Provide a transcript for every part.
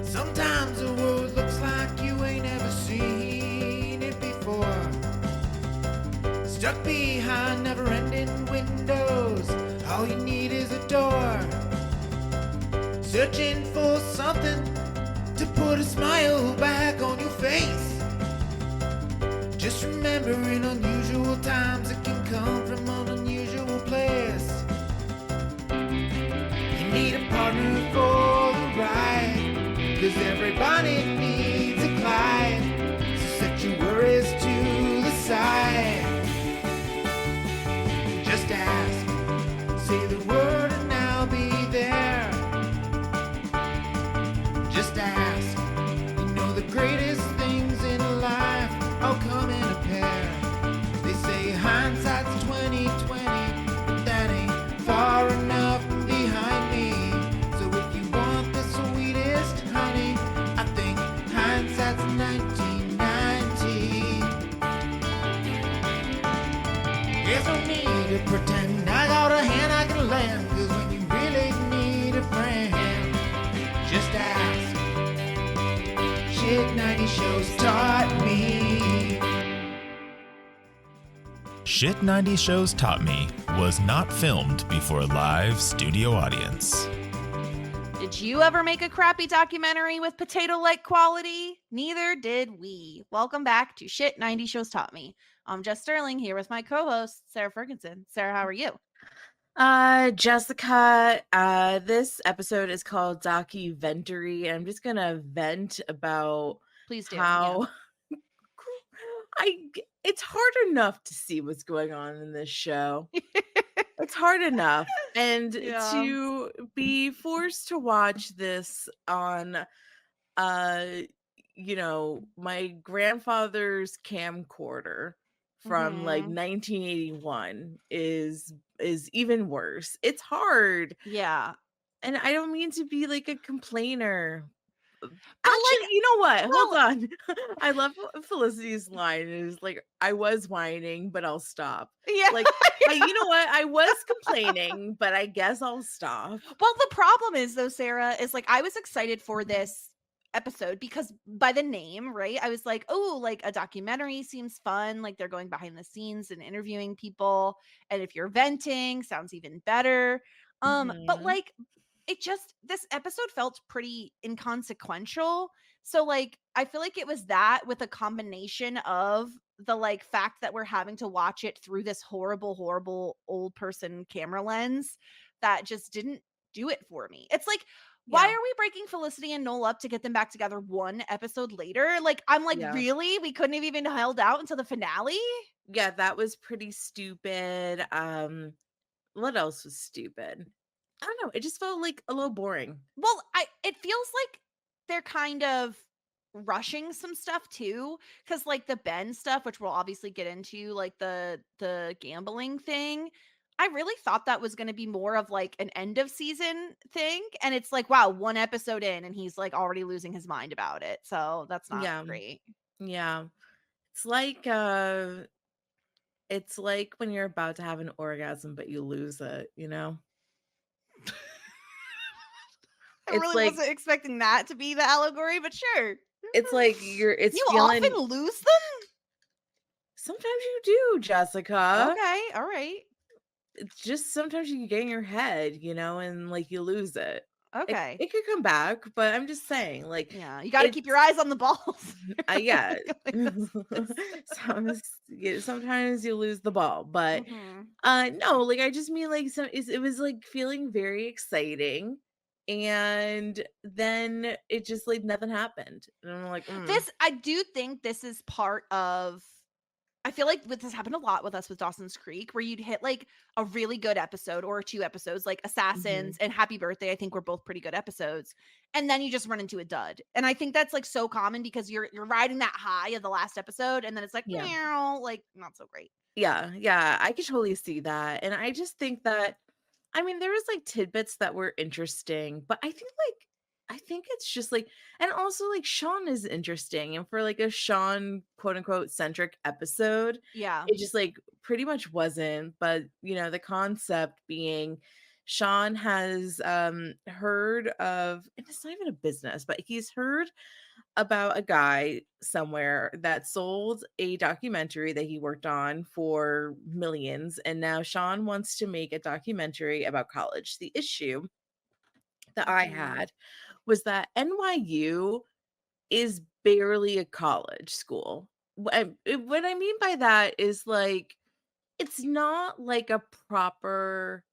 Sometimes the world looks like you ain't ever seen it before. Stuck behind never-ending windows, all you need is a door. Searching for something to put a smile back on your face. Just remember, in unusual times, it can come from an unusual place. You need a partner for the ride, 'cause everybody needs a Clyde. So set your worries to the side. Just ask, say the word and I'll be there. Just ask, you know the greatest things in life all come in a pair. They say hindsight's 20/20, but that ain't far enough behind me. So if you want the sweetest honey, I think hindsight's 1990. There's no need to pretend I got a hand I can lend, 'cause when you really need a friend, just ask. Shit 90 shows taught me. Shit 90 Shows Taught Me was not filmed before a live studio audience. Did you ever make a crappy documentary with potato-like quality? Neither did we. Welcome back to Shit 90 Shows Taught Me. I'm Jess Sterling here with my co-host, Sara Fergenson. Sarah, how are you? Jessica, this episode is called Docuventary, and I'm just gonna vent about Please do. how it's hard enough to see what's going on in this show. It's hard enough. And Yeah. to be forced to watch this on my grandfather's camcorder from like 1981 is even worse. It's hard. Yeah. And I don't mean to be like a complainer. But Actually, like, you know what? well- Hold on. I love Felicity's line is like, I was whining, but I'll stop. yeah. Like, you know what? I was complaining, but I guess I'll stop. Well, the problem is though, Sarah, is like I was excited for this episode because by the name, right? I was like, oh, like a documentary seems fun. Like they're going behind the scenes and interviewing people. And if you're venting, sounds even better. But like this episode felt pretty inconsequential. So like I feel like it was that with a combination of the like fact that we're having to watch it through this horrible old person camera lens that just didn't do it for me. It's like, why Yeah. are we breaking Felicity and Noel up to get them back together one episode later? Like, I'm like, Yeah. really? We couldn't have even held out until the finale? Yeah, that was pretty stupid. What else was stupid? I don't know. It just felt like a little boring. Well, it feels like they're kind of rushing some stuff too, because like the Ben stuff, which we'll obviously get into, like the gambling thing, I really thought that was going to be more of like an end of season thing, and it's like, wow, one episode in and he's like already losing his mind about it, so that's not Yeah. great. Yeah. It's like when you're about to have an orgasm but you lose it, you know? I It's really like- wasn't expecting that to be the allegory, but sure. It's like it's You feeling often lose them? sometimes you do, Jessica. Okay, all right. It's just sometimes you get in your head, you know, and like you lose it. Okay. It could come back, but I'm just saying, like, Yeah, you got to keep your eyes on the balls. yeah. Like, Sometimes you lose the ball, but no, like I just mean like it was like feeling very exciting, and then it just like nothing happened, and I'm like, I do think this is part of. I feel like this happened a lot with us with Dawson's Creek, where you'd hit like a really good episode or two episodes, like Assassins and Happy Birthday. I think were both pretty good episodes, and then you just run into a dud. And I think that's like so common because you're riding that high of the last episode, and then it's like, meow, like not so great. Yeah, I could totally see that, and I just think that, I mean, there was like tidbits that were interesting, but I think it's just like, and also like Sean is interesting, and for like a Sean quote unquote centric episode, Yeah. it just like pretty much wasn't. But you know, the concept being Sean has heard of, and it's not even a business, but he's heard about a guy somewhere that sold a documentary that he worked on for millions, and now Sean wants to make a documentary about college. The issue that I Mhm. had was that NYU is barely a college school. What I mean by that is, like, it's not like a proper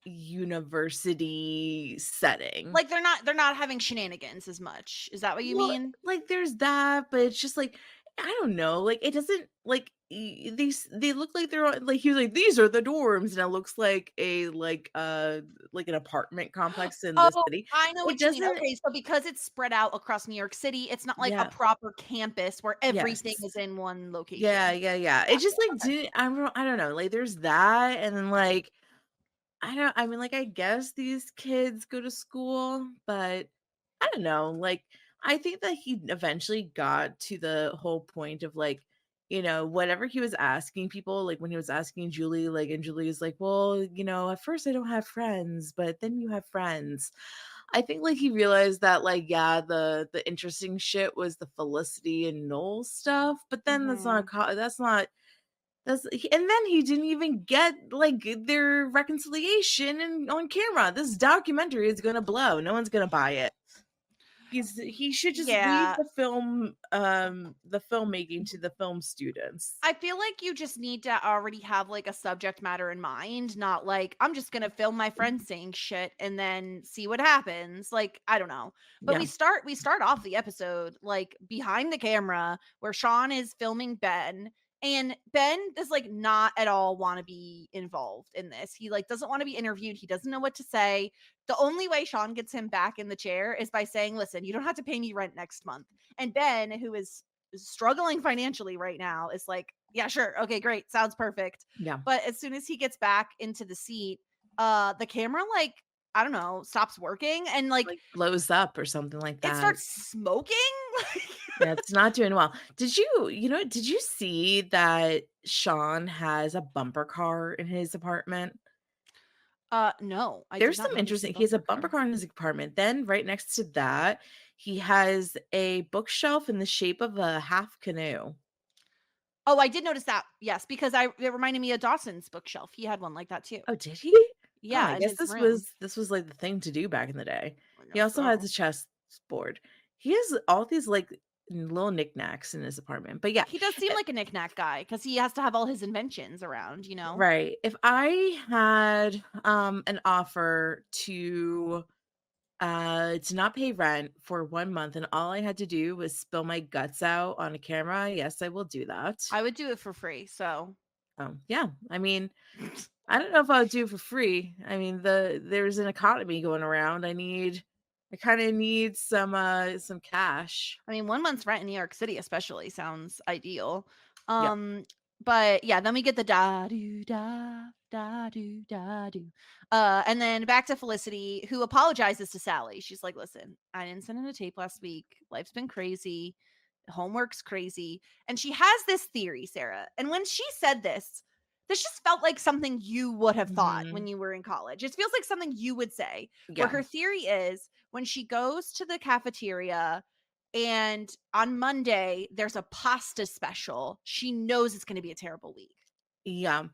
university setting. Like they're not having shenanigans as much. Is that what you Well, mean? like, there's that, but it's just like, I don't know, like, it doesn't like they look like they're like, he was like, these are the dorms, and it looks like an apartment complex in the Oh, city. I know It what you mean. doesn't. Okay, so because it's spread out across New York City, it's not like a Yeah. proper campus where everything Yes. is in one Yeah, location. yeah, yeah. It just Gotcha. like Okay. didn't. I don't know. Like, there's that, and then like I mean, like, I guess these kids go to school, but I don't know. Like, I think that he eventually got to the whole point of, like, whatever he was asking people, like when he was asking Julie, like, and Julie's like, well, at first I don't have friends, but then you have friends. I think like he realized that, like, yeah, the interesting shit was the Felicity and Noel stuff, but then Mhm. and then he didn't even get like their reconciliation and on camera. This documentary is gonna blow. No one's gonna buy it. He should just leave Yeah. the filmmaking to the film students. I feel like you just need to already have like a subject matter in mind, not like I'm just going to film my friends saying shit and then see what happens. Like, I don't know. But Yeah. we start off the episode like behind the camera where Sean is filming Ben, and Ben does like not at all want to be involved in this. He like doesn't want to be interviewed. He doesn't know what to say. The only way Sean gets him back in the chair is by saying, "Listen, you don't have to pay me rent next month." And Ben, who is struggling financially right now, is like, yeah, sure, okay, great, sounds perfect. Yeah. But as soon as he gets back into the seat, the camera, like, I don't know, stops working, and like Like, blows up or something like it that. starts smoking. Yeah, it's not doing well. Did you see that Sean has a bumper car in his apartment? No, I did There's not some notice the interesting, he has a bumper bumper car. car in his apartment. Then right next to that, he has a bookshelf in the shape of a half canoe. Oh, I did notice that, yes, because it reminded me of Dawson's bookshelf. He had one like that too. Oh, did he? Oh, I Yeah, in guess his this room. was this was like the thing to do back in the day. I He guess also has so. a chessboard. He has all these like little knickknacks in his apartment. But yeah, He does seem eh, like a knickknack guy because he has to have all his inventions around, you know. right. If I had an offer to not pay rent for 1 month, and all I had to do was spill my guts out on a camera, yes, I will do that. I would do it for free. So Yeah. I mean, I don't know if I would do it for free. I mean, there's an economy going around. I kind of need some cash. I mean, 1 month's rent in New York City especially sounds ideal. Yeah. Um, but yeah, then we get the da do da da do da do. And then back to Felicity, who apologizes to Sally. She's like, "Listen, I didn't send in a tape last week. Life's been crazy. Homework's crazy." And she has this theory, Sarah. And when she said this just felt like something you would have thought when Mhm. you were in college. It feels like something you would say, where Yeah. her theory is when she goes to the cafeteria and on Monday there's a pasta special, she knows it's going to be a terrible week. Yeah.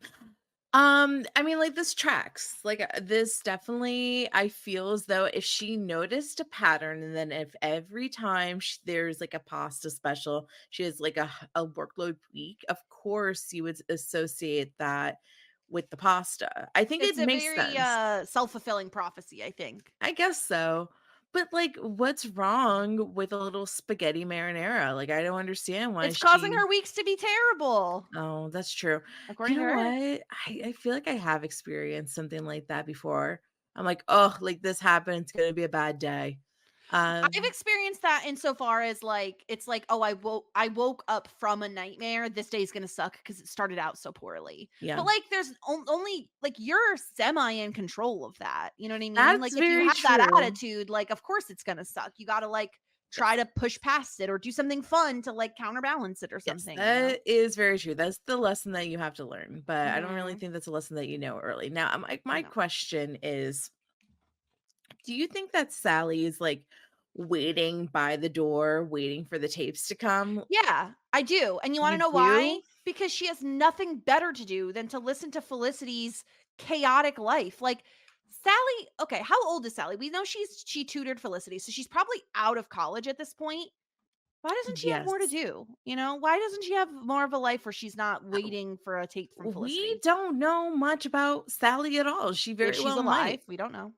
I mean, like, this tracks. Like, this definitely, I feel as though if she noticed a pattern, and then if every time there's like a pasta special, she has like a workload week, of course you would associate that with the pasta. I think it It's a makes very sense. self-fulfilling prophecy, I think. I guess so. But like, what's wrong with a little spaghetti marinara? Like, I don't understand why It's causing she. her weeks to be terrible, Oh, that's true. You according to know her. what? I feel like I have experienced something like that before. I'm like, "Oh, like this happened, it's gonna be a bad day." I've Um, experienced that insofar as like it's like, oh, I woke up from a nightmare. This day's gonna suck because it started out so poorly. yeah. But like, there's only like you're semi in control of that. You know what I mean? That's Like, if you very have that true. attitude, like, of course it's gonna suck. You got to like try to push past it or do something fun to like counterbalance it or Yes, something, that is very true. That's the lesson that you have to learn, but I don't really Mhm. think that's a lesson that you know early. Now, my No. question is, do you think that Sally is like waiting by the door, waiting for the tapes to come? Yeah, I do. And you want to You know why? do? Because she has nothing better to do than to listen to Felicity's chaotic life. Like Sally, okay, how old is Sally? We know she tutored Felicity, so she's probably out of college at this point. Why doesn't she have more to Yes. do? You know, why doesn't she have more of a life where she's not waiting for a tape from We Felicity? don't know much about Sally at all. She If very she's well alive, might. we don't know.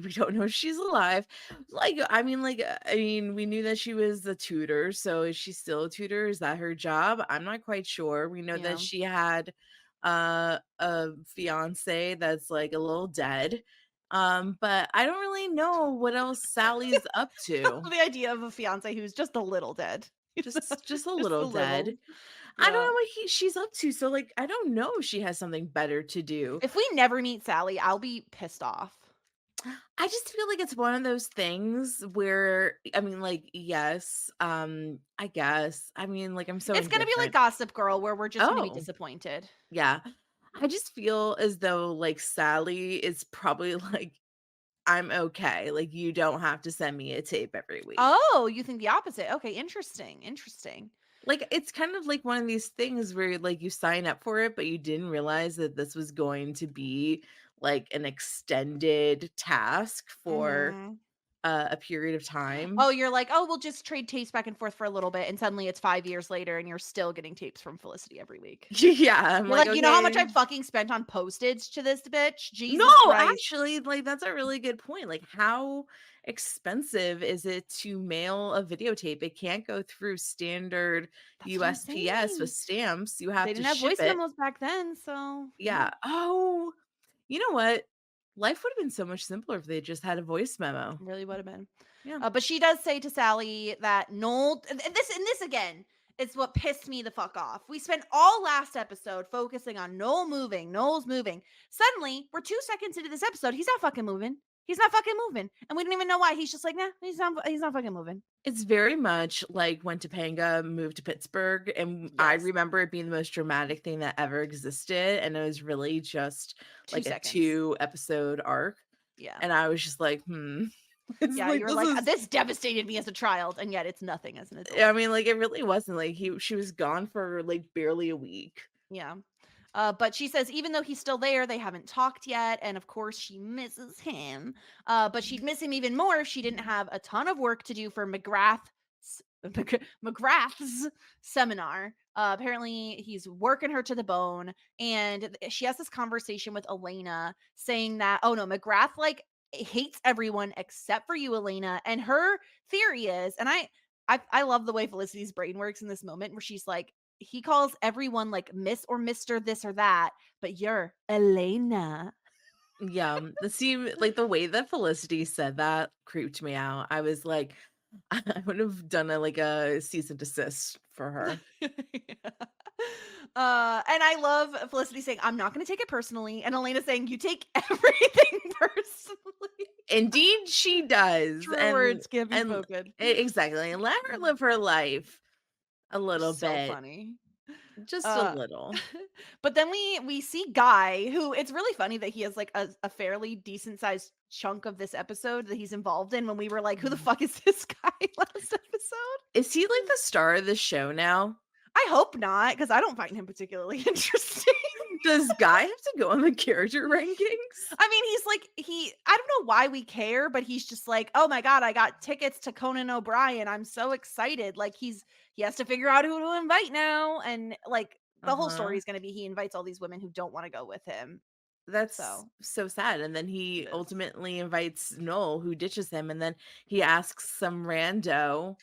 We don't know if she's alive. We knew that she was a tutor. So is she still a tutor? Is that her job? I'm not quite sure. We know that Yeah. she had a fiance that's like a little dead. But I don't really know what else Sally's up to. The idea of a fiance who's just a little dead. Just a Just little a little. dead. I don't Yeah. know what she's up to. So like I don't know if she has something better to do. If we never meet Sally, I'll be pissed off. I just feel like it's one of those things where like, yes, I guess. Like I'm so It's gonna be like indifferent. Gossip Girl, where we're just gonna be Oh, disappointed. yeah. I just feel as though like Sally is probably like, I'm okay. Like you don't have to send me a tape every week. Oh, you think the opposite? Okay, interesting. Interesting. Like it's kind of like one of these things where like you sign up for it, but you didn't realize that this was going to be like an extended task for Mhm. a period of time. Oh, you're like, oh, we'll just trade tapes back and forth for a little bit, and suddenly it's 5 years later, and you're still getting tapes from Felicity every week. Yeah, I'm You're like, like, you know how much okay. I fucking spent on postage to this bitch? No, Jesus Christ. actually, like that's a really good point. Like, how expensive is it to mail a videotape? It can't go through standard That's what I'm USPS with saying. stamps. You They have to didn't have ship voice it. memos back then, so yeah, Yeah. Oh, you know what? Life would have been so much simpler if they just had a voice memo. really would have been. Yeah. But she does say to Sally that Noel, and this again is what pissed me the fuck off. We spent all last episode focusing on Noel moving. Noel's moving. Suddenly, we're 2 seconds into this episode. He's not fucking moving. He's not fucking moving, and we didn't even know why. He's just like, nah, he's not. He's not fucking moving. It's very much like when Topanga moved to Pittsburgh, and I Yes, remember it being the most dramatic thing that ever existed, and it was really just two like a seconds. 2 episode arc. Yeah, And I was just like, It's yeah. like You were this like, is this devastated me as a child, and yet it's nothing as an adult. like it really wasn't like she was gone for like barely a week. Yeah. But she says even though he's still there, they haven't talked yet, and of course she misses him. But she'd miss him even more if she didn't have a ton of work to do for McGrath's seminar. Apparently, he's working her to the bone, and she has this conversation with Elena, saying that, oh no, McGrath like hates everyone except for you, Elena. And her theory is, and I love the way Felicity's brain works in this moment, where she's like, he calls everyone like Miss or Mr. this or that, but you're Elena. Yeah, like the way that Felicity said that creeped me out. I was like, I would have done a cease and desist for her. Yeah. And I love Felicity saying, I'm not going to take it personally. And Elena saying, you take everything personally. Indeed, she does, True words can't be spoken. exactly, and let her live her life a little So bit, funny. just a Uh, little. but then we see Guy, who it's really funny that he has like a fairly decent sized chunk of this episode that he's involved in. When we were like, who the fuck is this guy last episode? Is he like the star of the show now? I hope not, because I don't find him particularly interesting. Does Guy have to go on the character rankings? I mean, he's like, I don't know why we care, but he's just like, oh my God, I got tickets to Conan O'Brien. I'm so excited. Like he has to figure out who to invite now. And like the whole story Uh-huh. is going to be he invites all these women who don't want to go with him. That's So so sad. And then he it is. ultimately invites Noel, who ditches him, and then he asks some rando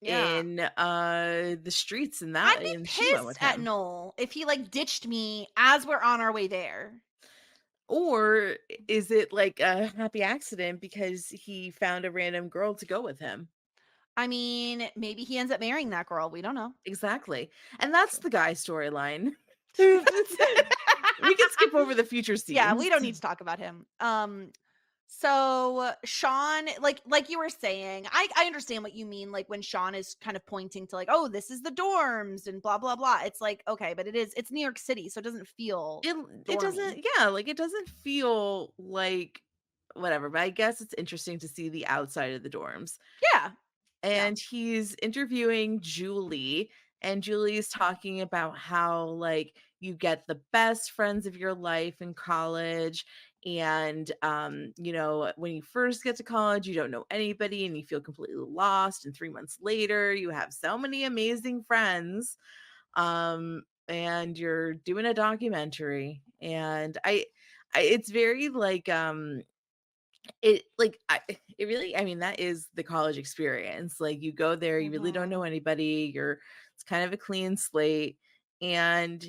Yeah. in the streets, and I'd be she went with pissed at him. Noel if he like ditched me as we're on our way there. Or is it like a happy accident because he found a random girl to go with him? I mean, maybe he ends up marrying that girl. We don't know. Exactly. And that's True. the Guy storyline. We can skip over the future scenes. Yeah, we don't need to talk about him. So Sean, like you were saying, I understand what you mean. Like when Sean is kind of pointing to like, oh, this is the dorms and blah blah blah. It's like okay, but it's New York City, so it doesn't feel It dormy. doesn't, yeah, like it doesn't feel like whatever, but I guess it's interesting to see the outside of the dorms. Yeah, yeah. And he's interviewing Julie, and Julie's talking about how like you get the best friends of your life in college, and you know, when you first get to college you don't know anybody and you feel completely lost, and 3 months later you have so many amazing friends, and you're doing a documentary. And I it's very like it like it really, I mean, that is the college experience. Like you go there, you really don't Hmm. know anybody, you're, it's kind of a clean slate, and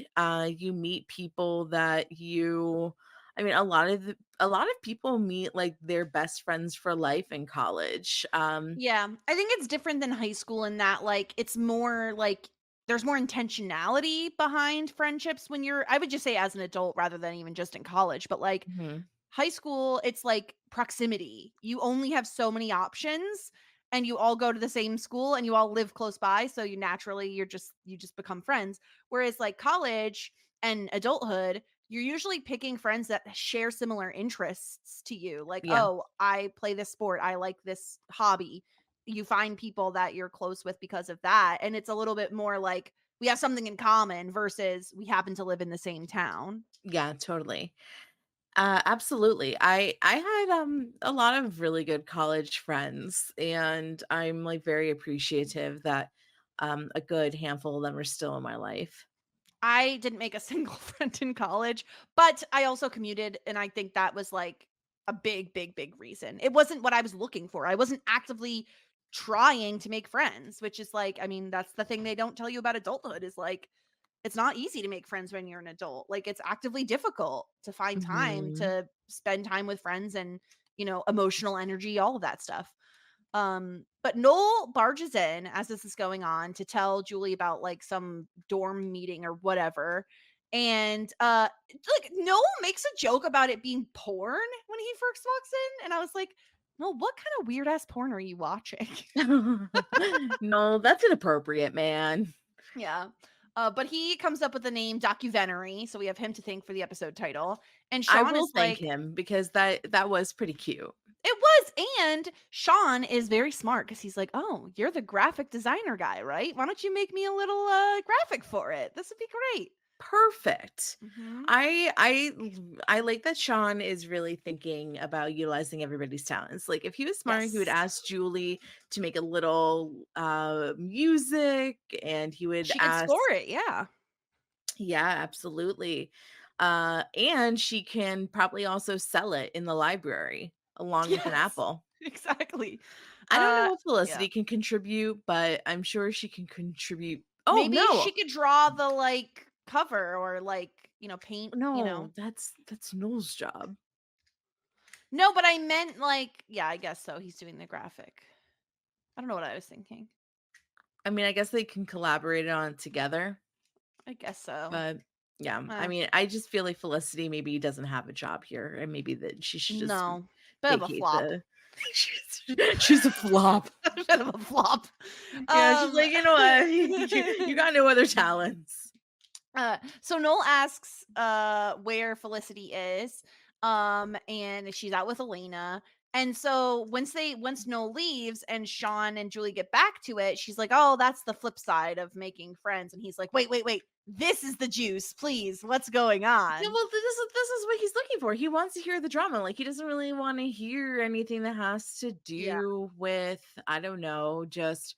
you meet people that you, I mean, a lot of people meet like their best friends for life in college. Yeah, I think it's different than high school in that like it's more like there's more intentionality behind friendships when you're I would just say as an adult rather than even just in college, but like Mhm. high school, it's like proximity. You only have so many options and you all go to the same school and you all live close by, so you naturally you just become friends. Whereas like college and adulthood, you're usually picking friends that share similar interests to you. Like, Yeah. "Oh, I play this sport. I like this hobby." You find people that you're close with because of that, and it's a little bit more like we have something in common versus we happen to live in the same town. Yeah, totally. Absolutely. I had a lot of really good college friends, and I'm like very appreciative that a good handful of them are still in my life. I didn't make a single friend in college, but I also commuted, and I think that was, like, a big, big, big reason. It wasn't what I was looking for. I wasn't actively trying to make friends, which is, like I mean, that's the thing they don't tell you about adulthood is, like, it's not easy to make friends when you're an adult. Like, it's actively difficult to find time Mhm. to spend time with friends and, emotional energy, all of that stuff. But Noel barges in as this is going on to tell Julie about like some dorm meeting or whatever. And like Noel makes a joke about it being porn when he first walks in. And I was like, no, what kind of weird ass porn are you watching? No, that's inappropriate, man. Yeah. But he comes up with the name Docuventary, so we have him to thank for the episode title. And I Sean will is thank like, him because that was pretty cute. it was. And Sean is very smart because he's like, oh, you're the graphic designer guy, right? Why don't you make me a little graphic for it? This would be great. Perfect. Hmm. I like that Sean is really thinking about utilizing everybody's talents. Like if he was smart, he would Yes. ask Julie to make a little music, and he would She could ask, score it. Yeah. yeah, absolutely. And she can probably also sell it in the library along with an Yes. apple. Exactly. I don't Uh, know if yeah. Felicity can contribute, but I'm sure she can contribute. Oh Maybe she no. could draw the like cover or like, paint, No, that's Noel's job. No, but I meant like, yeah, I guess so. He's doing the graphic. I don't know what I was thinking. I mean, I guess they can collaborate on it together, I guess so. but yeah, I Uh, mean, I just feel like Felicity maybe doesn't have a job here, and maybe that she should just no. Bit of a vacate flop. the. She's a flop. Bit of a flop. Yeah, she's Um like, you know what? You got no other talents. so Noel asks where Felicity is. And she's out with Elena. And so once Noel leaves and Sean and Julie get back to it, she's like, "Oh, that's the flip side of making friends." And he's like, "Wait, wait, wait. This is the juice, please. What's going Yeah, on?" well, this is what he's looking for. He wants to hear the drama. Like he doesn't really want to hear anything that has to Yeah. do with, I don't know, just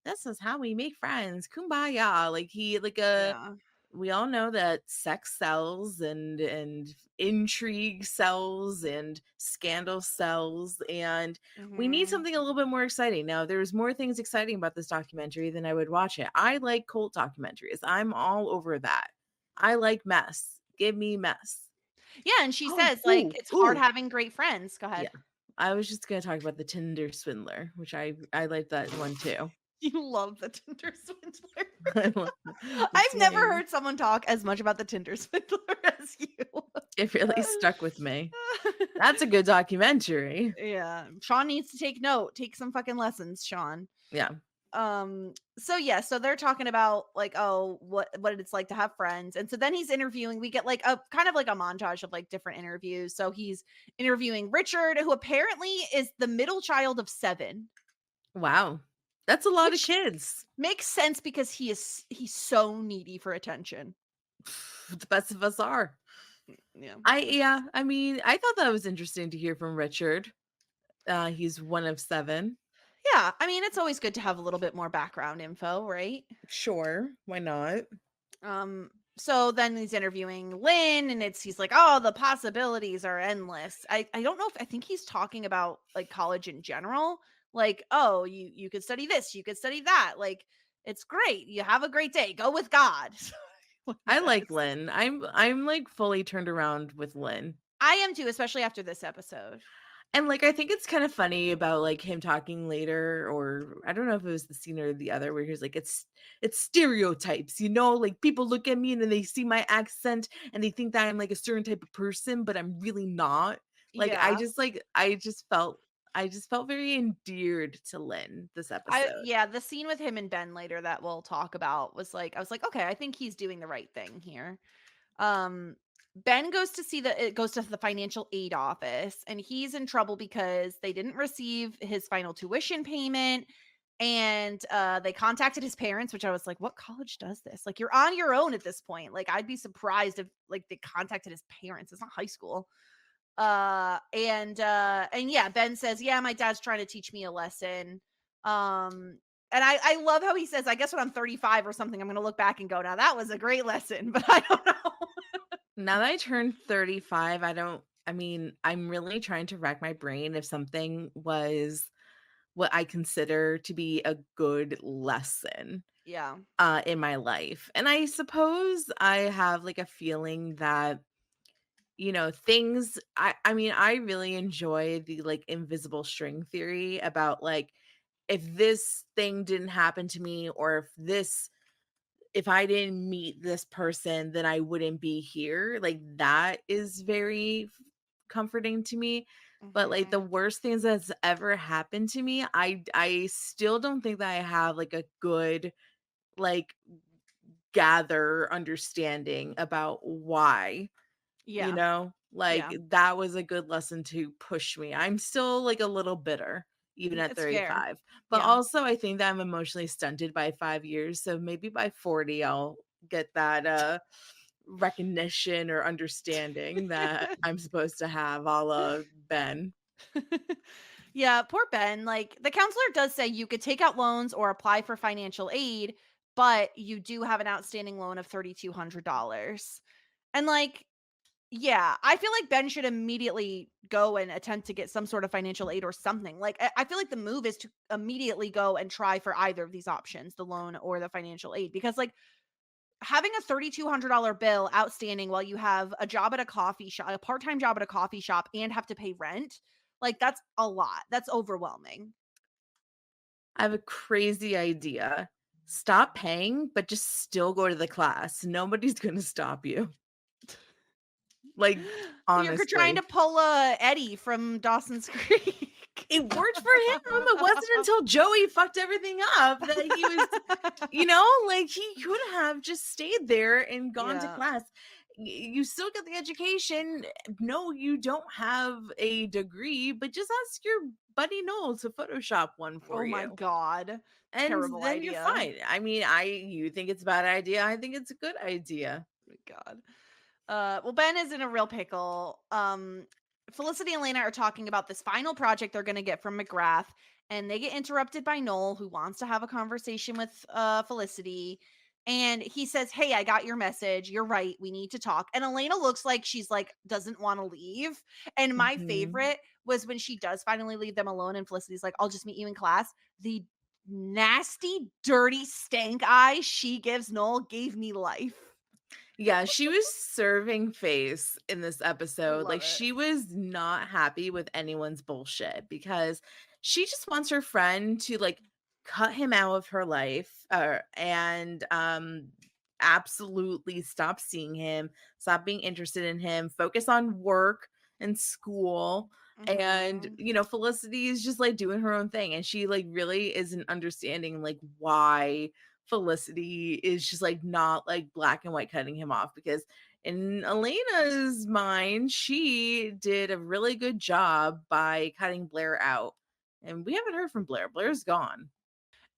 this is how we make friends. Kumbaya. Like he like a Yeah. we all know that sex sells, and intrigue sells, and scandal sells, and we need Mhm. something a little bit more exciting. Now there's more things exciting about this documentary than I would watch it. I like cult documentaries. I'm all over that. I like mess. Give me mess. Yeah, and she Oh, says like it's hard ooh. having great friends. Go Yeah. ahead. I was just gonna talk about the Tinder swindler, which I like that one too. You love the Tinder swindler. It's I've never my, heard someone talk as much about the Tinder swindler as you. it really stuck with me. That's a good documentary. Yeah. Sean needs to take note. Take some fucking lessons, Sean. Yeah. So yeah, so they're talking about like, oh, what it's like to have friends. And so then he's interviewing, we get like a kind of like a montage of like different interviews. So he's interviewing Richard, who apparently is the middle child of 7. Wow. That's a lot of Which kids. makes sense because he's so needy for attention. The best of us are. Yeah. I mean, I thought that was interesting to hear from Richard. He's one of 7. Yeah, I mean, it's always good to have a little bit more background info, right? Sure, why not? So then he's interviewing Lynn, and he's like, oh, the possibilities are endless. I don't know if I think he's talking about like college in general. Like, oh, you could study this, you could study that. Like, it's great. You have a great day. Go with God. I like Lynn. I'm like fully turned around with Lynn. I am too, especially after this episode. And like I think it's kind of funny about like him talking later, or I don't know if it was the scene or the other, where he was like, it's stereotypes, you know, like people look at me and then they see my accent and they think that I'm like a certain type of person, but I'm really not. Like Yeah. I just felt very endeared to Lynn this episode. The scene with him and Ben later that we'll talk about was like, I was like, okay, I think he's doing the right thing here. Ben goes to the financial aid office, and he's in trouble because they didn't receive his final tuition payment, and they contacted his parents, which I was like, what college does this? Like, you're on your own at this point. Like, I'd be surprised if like they contacted his parents. It's not high school. And yeah, Ben says, yeah, my dad's trying to teach me a lesson. And I love how he says, I guess when I'm 35 or something, I'm going to look back and go, now that was a great lesson, but I don't know. Now that I turned 35, I'm really trying to rack my brain if something was what I consider to be a good lesson Yeah. in my life. And I suppose I have like a feeling that, you know, things I really enjoy the like invisible string theory about like if this thing didn't happen to me, or if I didn't meet this person, then I wouldn't be here. Like that is very comforting to me. But like the worst things that's ever happened to me, I still don't think that I have like a good like gather understanding about why. Yeah. You know, like Yeah. that was a good lesson to push me. I'm still like a little bitter even at It's fair. 35. But Yeah. also I think that I'm emotionally stunted by 5 years, so maybe by 40 I'll get that recognition or understanding that I'm supposed to have, a la Ben. Yeah, poor Ben. Like, the counselor does say you could take out loans or apply for financial aid, but you do have an outstanding loan of $3,200. And like, yeah, I feel like Ben should immediately go and attempt to get some sort of financial aid or something. Like, I feel like the move is to immediately go and try for either of these options, the loan or the financial aid, because like having a $3,200 bill outstanding while you have a job at a coffee shop, a part-time job at a coffee shop, and have to pay rent, like that's a lot. That's overwhelming. I have a crazy idea. Stop paying, but just still go to the class. Nobody's going to stop you. Like, You're trying honestly. to pull a Eddie from Dawson's Creek. It worked for him. It wasn't until Joey fucked everything up that he was, you know, like he could have just stayed there and gone to Yeah. class. You still get the education. No, you don't have a degree, but just ask your buddy Noel to Photoshop one for Oh you. my God. And Terrible then idea. you're fine. I mean, you think it's a bad idea. I think it's a good idea. Oh my God. Well, Ben is in a real pickle. Felicity and Elena are talking about this final project they're going to get from McGrath, and they get interrupted by Noel, who wants to have a conversation with Felicity. And he says, hey, I got your message. You're right. We need to talk. And Elena looks like she's like, doesn't want to leave. And my Mhm. favorite was when she does finally leave them alone, and Felicity's like, I'll just meet you in class. The nasty, dirty stank eye she gives Noel gave me life. Yeah, she was serving face in this episode. Love Like, it. she was not happy with anyone's bullshit because she just wants her friend to like cut him out of her life, and absolutely stop seeing him, stop being interested in him, focus on work in school. And, Mhm. you know, Felicity is just like doing her own thing. And she like really isn't understanding like why Felicity is just like not like black and white cutting him off, because in Elena's mind, she did a really good job by cutting Blair out. And we haven't heard from Blair. Blair's gone.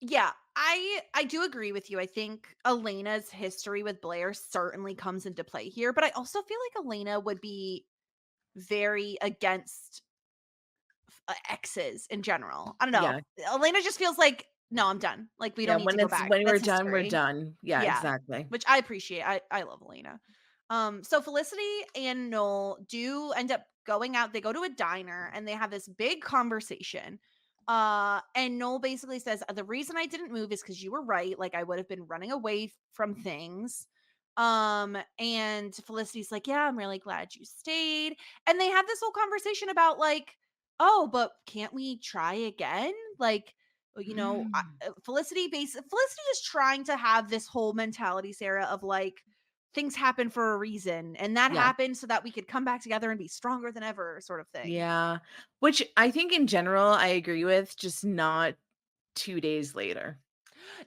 Yeah, I do agree with you. I think Elena's history with Blair certainly comes into play here, but I also feel like Elena would be very against exes in general. I don't know. Yeah. Elena just feels like, no, I'm done. Like we don't Yeah. need to When go it's back. when we're That's done, we're history. done. Yeah, Yeah, exactly. which I appreciate. I love Elena. So Felicity and Noel do end up going out. They go to a diner and they have this big conversation. And Noel basically says, the reason I didn't move is because you were right. Like I would have been running away from things. And Felicity's like, yeah, I'm really glad you stayed. And they have this whole conversation about like, oh, but can't we try again? Like, Felicity is trying to have this whole mentality, Sarah, of like things happen for a reason, and that Yeah. happened so that we could come back together and be stronger than ever, sort of thing. Yeah. Which I think in general I agree with, just not 2 days later.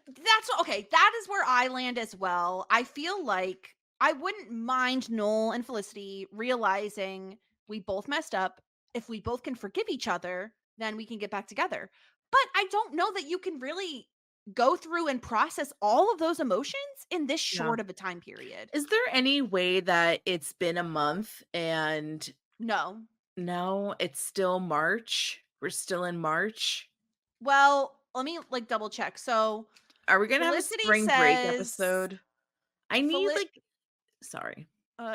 That's okay. That is where I land as well. I feel like I wouldn't mind Noel and Felicity realizing we both messed up. If we both can forgive each other, then we can get back together. But I don't know that you can really go through and process all of those emotions in this Yeah. short of a time period. Is there any way that it's been a month and No. no, it's still March? We're still in March? Well, let me like double check. So Are we gonna have a Felicity spring break says episode? I need Feli- like sorry.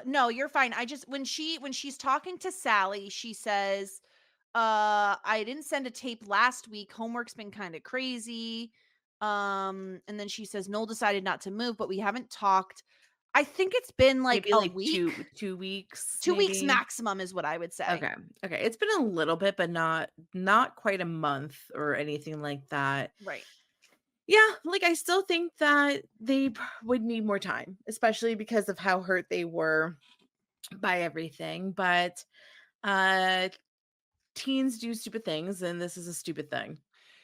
no, you're fine. I just when she's talking to Sally, she says, I didn't send a tape last week. Homework's been kind of crazy." And then she says Noel decided not to move, but we haven't talked. I think it's been like Maybe a like week. 2 weeks, 2 weeks maybe? maximum is what I would say. Okay. Okay. It's been a little bit, but not quite a month or anything like that. Right. Yeah, like I still think that they would need more time, especially because of how hurt they were by everything. But uh teens do stupid things, and this is a stupid thing.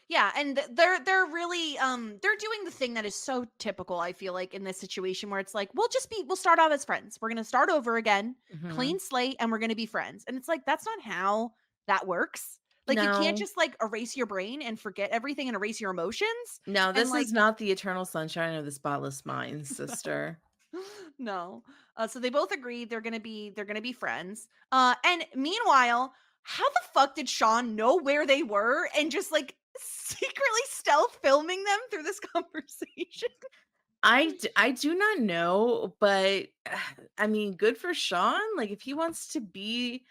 Yeah, and they're really they're doing the thing that is so typical, I feel like, in this situation where it's like, we'll start off as friends. We're gonna start over again, Mhm. clean slate, and we're gonna be friends. And it's like that's not how that works. Like you can't No, just like erase your brain and forget everything and erase your emotions. no, And this like is not the eternal sunshine of the spotless mind, sister. no. So they both agree they're gonna be friends. And meanwhile, how the fuck did Sean know where they were and just like secretly stealth filming them through this conversation? I do not know, but I mean, good for Sean. Like, if he wants to be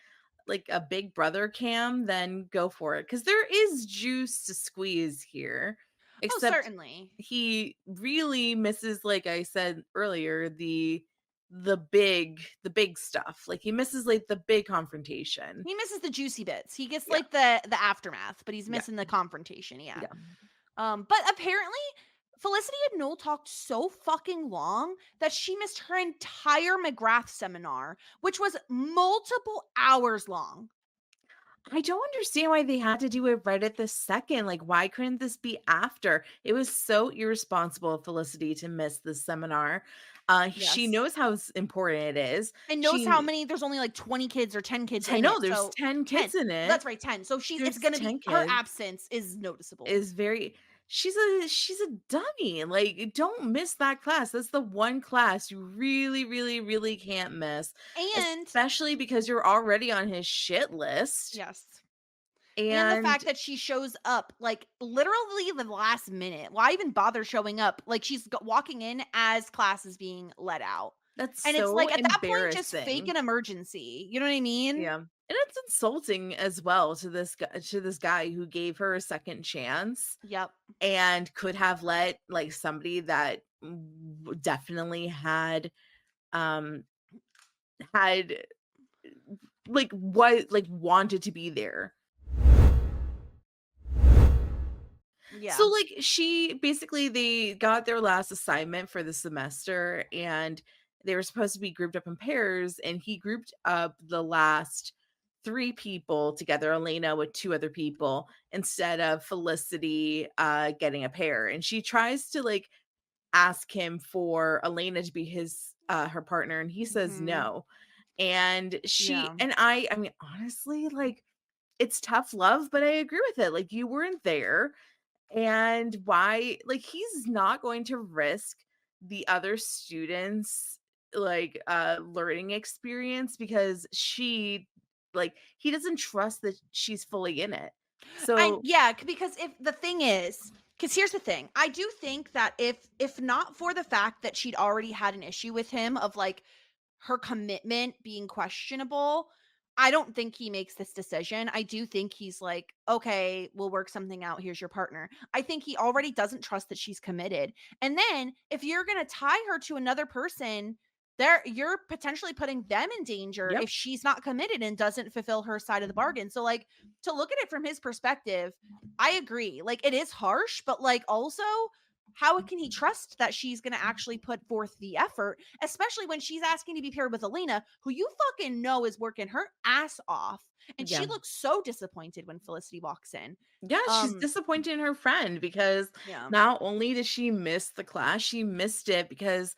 like a big brother cam, then go for it. Because there is juice to squeeze here. Oh, Except certainly. he really misses, like I said earlier, the big stuff. Like he misses like the big confrontation. He misses the juicy bits. He gets Yeah. like the aftermath, but he's Yeah. missing the confrontation. Yeah. Yeah. But apparently Felicity and Noel talked so fucking long that she missed her entire McGrath seminar, which was multiple hours long. I don't understand why they had to do it right at the second. Like, why couldn't this be after? It was so irresponsible of Felicity to miss this seminar. She Yes. knows how important it is. And knows how She, many there's only like 20 kids or 10 kids I in know it. there's So 10 10. kids in it. That's right, 10. So it's There's gonna be 10 her kids. absence is noticeable. Is very she's a dummy. Like, don't miss that class. That's the one class you really, really, really can't miss. And Especially because you're already on his shit list. yes. And the And fact that she shows up like literally the last minute. Why even bother showing up? Like she's walking in as class is being let out. that's And it's so like at that point, just fake embarrassing. an emergency. You know what I mean? Yeah. And it's insulting as well to this guy who gave her a second chance Yep. and could have let like somebody that definitely um had like what like wanted to be there. Yeah. So like she basically they got their last assignment for the semester, and they were supposed to be grouped up in pairs, and he grouped up the last three people together, Elena with two other people, instead of Felicity getting a pair. And she tries to like ask him for Elena to be his her partner, and he says Mhm. no. And Yeah. I mean, honestly, like it's tough love, but I agree with it. Like you weren't there. And why, like, he's not going to risk the other students like learning experience because he doesn't trust that she's fully in it. So Because if the thing is, because here's the thing, I do think that if not for the fact that she'd already had an issue with him of like her commitment being questionable, I don't think he makes this decision. I do think he's like, okay, we'll work something out. Here's your partner. I think he already doesn't trust that she's committed. And then if you're going to tie her to another person, there you're potentially putting them in danger yep. if she's not committed and doesn't fulfill her side of the bargain. So like to look at it from his perspective, I agree. Like it is harsh, but like also how can he trust that she's going to actually put forth the effort, especially when she's asking to be paired with Elena, who you fucking know is working her ass off. And she Yeah. looks so disappointed when Felicity walks in. Yeah, she's Um, disappointed in her friend because yeah. not only did she miss the class, she missed it because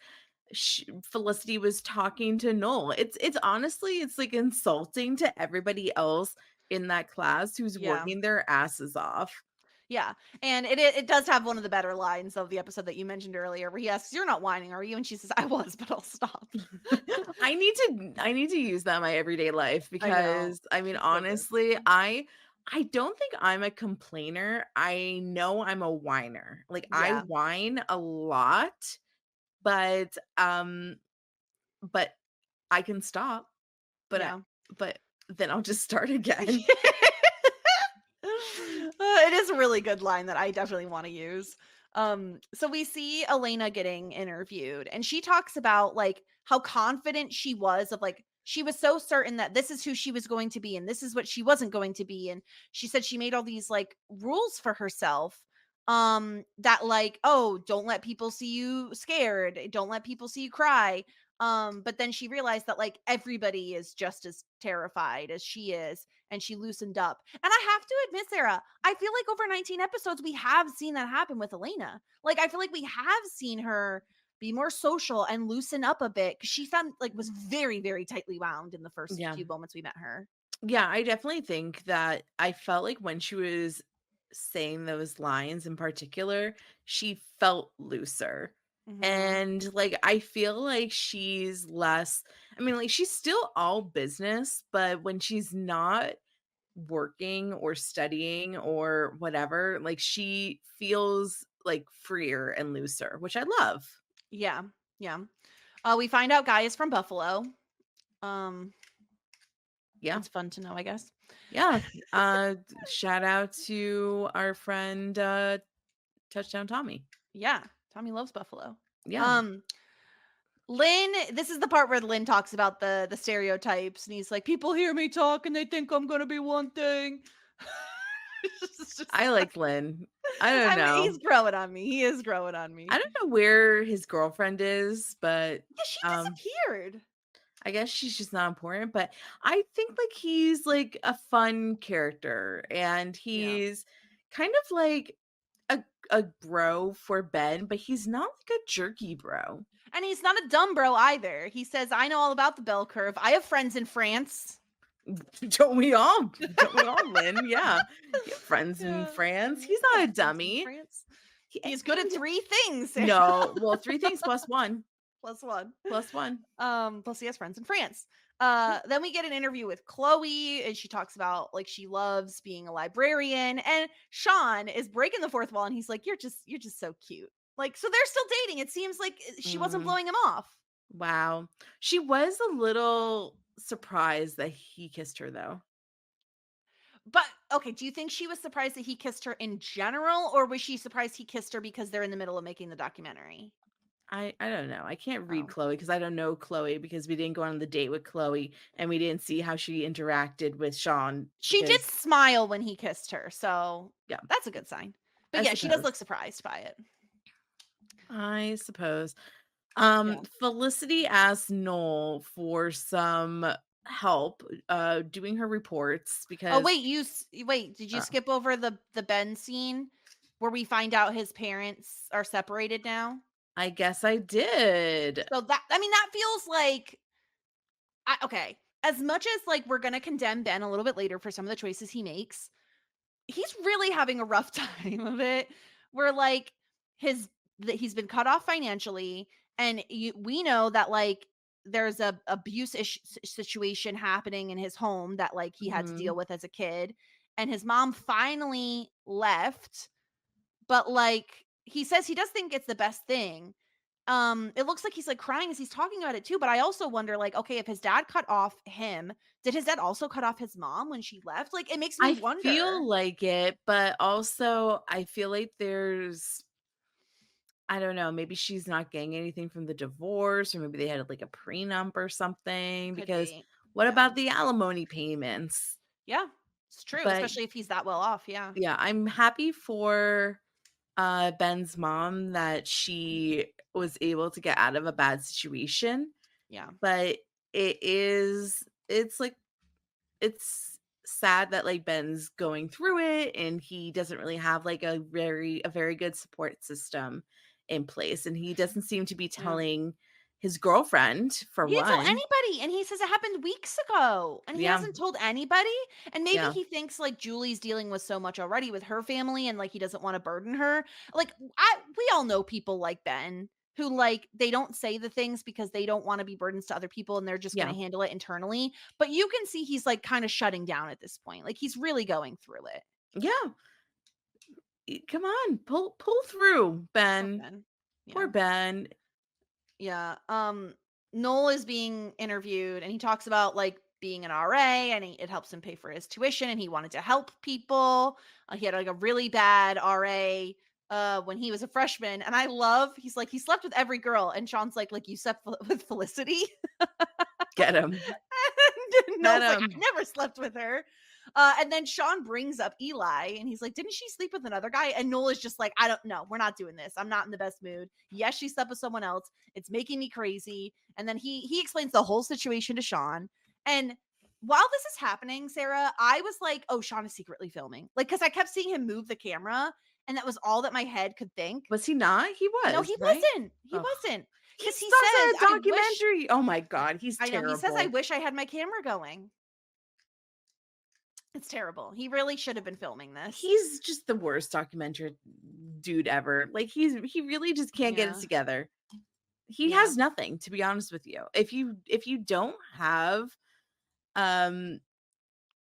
Felicity was talking to Noel. It's honestly, it's like insulting to everybody else in that class who's Yeah. working their asses off. Yeah. And it does have one of the better lines of the episode that you mentioned earlier where he asks, "You're not whining, are you?" And she says, "I was, but I'll stop." I need to use that in my everyday life I know. because I mean It's so good. honestly, I don't think I'm a complainer. I know I'm a whiner. Like I Yeah. whine a lot, but but I can stop, but Yeah. but then I'll just start again. It is a really good line that I definitely want to use. So we see Elena getting interviewed, and she talks about like how confident she was of like she was so certain that this is who she was going to be and this is what she wasn't going to be. And she said she made all these like rules for herself that like, oh, don't let people see you scared, don't let people see you cry. But then she realized that like everybody is just as terrified as she is, and she loosened up. And I have to admit, Sarah, I feel like over 19 episodes, we have seen that happen with Elena. Like, I feel like we have seen her be more social and loosen up a bit because she found like was very, very tightly wound in the first Yeah. few moments we met her. Yeah, I definitely think that I felt like when she was saying those lines in particular, she felt looser. Mm-hmm. And like I feel like she's less, I mean, like she's still all business, but when she's not working or studying or whatever, like she feels like freer and looser, which I love. Yeah. Yeah. We find out Guy is from Buffalo. Um, Yeah. it's fun to know, I guess. Yeah. Shout out to our friend Touchdown Tommy. Yeah. Tommy loves Buffalo. Yeah. Um, Lynn, this is the part where Lynn talks about the stereotypes, and he's like, "People hear me talk and they think I'm gonna be one thing." It's just, I like Lynn. I don't he's know. growing on me. He is growing on I me. don't know where his girlfriend is, but Yeah, she um disappeared. I guess she's just not important, but I think like he's like a fun character and Yeah, he's kind of like a bro for Ben, but he's not like a jerky bro. and he's not a dumb bro either. He says, "I know all about the bell curve. I have friends in France." Don't we all? Don't we all, Lynn? Yeah. You have friends in Yeah, France. He's I not a have friends in dummy. France. He, He's good at he- three things. Sarah. no, well, three things plus one. Plus one. Plus one. Plus he has friends in France. Then we get an interview with Chloe, and she talks about like she loves being a librarian, and Sean is breaking the fourth wall, and he's like, you're just so cute." Like, so they're still dating. It seems like she wasn't Mhm. blowing him off. Wow. She was a little surprised that he kissed her though. But okay, do you think she was surprised that he kissed her in general, or was she surprised he kissed her because they're in the middle of making the documentary? I don't know. I can't read Oh. Chloe because I don't know Chloe because we didn't go on the date with Chloe and we didn't see how she interacted with Sean She did because smile when he kissed her, so yeah, that's a good sign. But I yeah, she does suppose. look surprised by it. I suppose. Yeah. Felicity asked Noel for some help doing her reports Oh because wait, wait, did you uh, skip over the Ben scene where we find out his parents are separated now? I guess I did. So that, I mean, that feels like okay. As much as like we're gonna condemn Ben a little bit later for some of the choices he makes, he's really having a rough time of it. Where like his that he's been cut off financially, and we know that like there's a abuse situation happening in his home that like he had to deal Mhm. with as a kid, and his mom finally left, but like he says he does think it's the best thing. It looks like he's like crying as he's talking about it too, but I also wonder like, okay, if his dad cut off him, did his dad also cut off his mom when she left? Like it makes me I wonder. feel like it, but also I feel like there's I don't know, maybe she's not getting anything from the divorce or maybe they had like a prenup or something Could because be. what Yeah. about the alimony payments? Yeah. It's true, But especially if he's that well off. Yeah. yeah, I'm happy for Ben's mom that she was able to get out of a bad situation, Yeah. but it's like it's sad that like Ben's going through it and he doesn't really have like a very good support system in place and he doesn't seem to be Yeah. telling his girlfriend for He didn't tell one. anybody, and he says it happened weeks ago, and he Yeah. hasn't told anybody. And maybe Yeah. he thinks like Julie's dealing with so much already with her family, and like he doesn't want to burden her. Like we all know people like Ben who like they don't say the things because they don't want to be burdens to other people, and they're just going Yeah. to handle it internally. But you can see he's like kind of shutting down at this point. Like he's really going through it. Yeah. Come on, pull through, Poor Ben. Ben. Poor Yeah. Ben. Yeah. Noel is being interviewed and he talks about like being an RA, and it helps him pay for his tuition, and he wanted to help people. He had like a really bad RA when he was a freshman, and I love he's like he slept with every girl, and Sean's like you slept with Felicity. Get him. And Get Noel's like, I him. never slept with her. And then Sean brings up Eli and he's like, didn't she sleep with another guy? And Noel is just like, I don't know. We're not doing this. I'm not in the best mood. Yes, she slept with someone else. It's making me crazy. And then he explains the whole situation to Sean. And while this is happening, Sarah, I was like, oh, Sean is secretly filming. Like, because I kept seeing him move the camera, and that was all that my head could think. Was he not? He No, was, he right? wasn't. He Ugh. wasn't. He Because he stars says, in a I wish documentary. Oh my god, he's I know. He says, I terrible. wish I had my camera going. It's terrible. He really should have been filming this. He's just the worst documentary dude ever. Like he really just can't get it Yeah. together. He Yeah. has nothing, to be honest with you. If you don't have um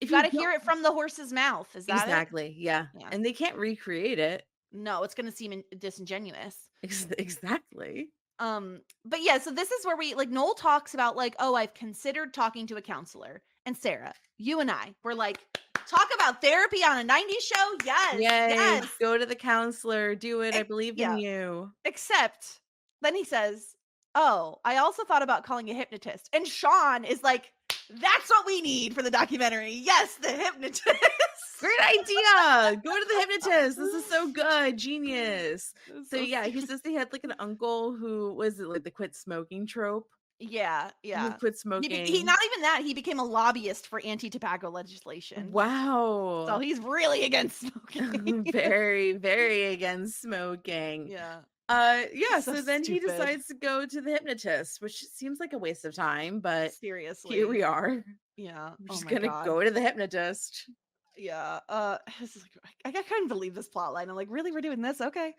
if You got you to hear don't it from the horse's mouth. Is that it? exactly, yeah. Yeah. And they can't recreate it. No, it's going to seem disingenuous. Exactly. But yeah, so this is where we like Noel talks about like, oh, I've considered talking to a counselor. And Sarah, you and I were like, talk about therapy on a 90s show? Yes. Yay, Yes. go to the counselor, do it. I believe in Yeah. you. Except then he says, oh, I also thought about calling a hypnotist. And Sean is like, that's what we need for the documentary. Yes, the hypnotist. Great idea. Go to the hypnotist. This is so good. Genius. It's So so yeah, he stupid. says they had like an uncle who was it like the quit smoking trope. Yeah, Who yeah. quit He smoking. not even that, he became a lobbyist for anti-tobacco legislation. So Wow. he's really against smoking. Very, very against smoking. Yeah. Yeah, So so then he stupid. decides to go to the hypnotist, which seems like a waste of time, but Seriously. here we are. Yeah. We're Oh just my gonna god. go to the hypnotist. Yeah. This is like, I couldn't believe this plot line. I'm like, really? We're doing this? Okay.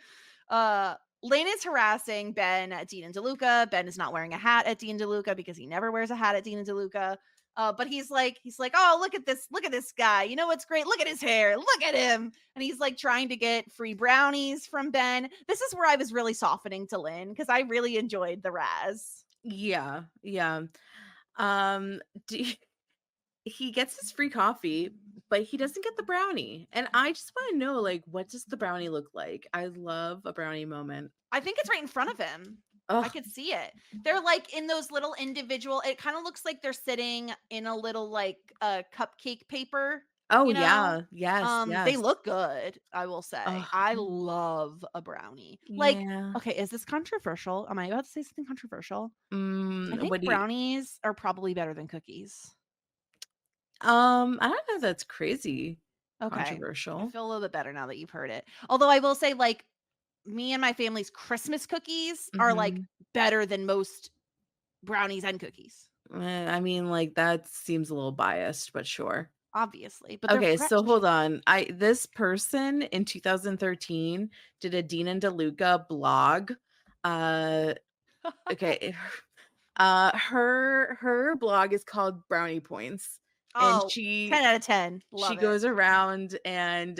Lane is harassing Ben at Dean and DeLuca. Ben is not wearing a hat at Dean DeLuca because he never wears a hat at Dean and DeLuca. But he's like, oh, look at this guy. You know what's great? Look at his hair. Look at him. And he's like trying to get free brownies from Ben. This is where I was really softening to Lynn because I really enjoyed the Raz. Yeah, yeah. Um, d- he gets his free coffee, but he doesn't get the brownie. And I just want to know, like, what does the brownie look like? I love a brownie moment. I think it's right in front of him. I Oh, could see it. They're like in those little individual, it kind of looks like they're sitting in a little like cupcake paper, oh you know? yeah, yes, They yes. look good, I will say. Oh, I love a brownie. Like, yeah. okay, is this controversial? Am I about to say something controversial? I think What do you? brownies are probably better than cookies. I don't know if that's crazy Okay. I controversial. feel a little bit better now that you've heard it. Although I will say, like, me and my family's Christmas cookies are like Mhm. better than most brownies and cookies, I mean, like, that seems a little biased, but sure. obviously, but they're Okay, fresh. so hold on. This person in 2013 did a Dean and DeLuca blog. Uh, okay, her blog is called Brownie Points, and Oh, 10 out of 10. she Love it. goes around and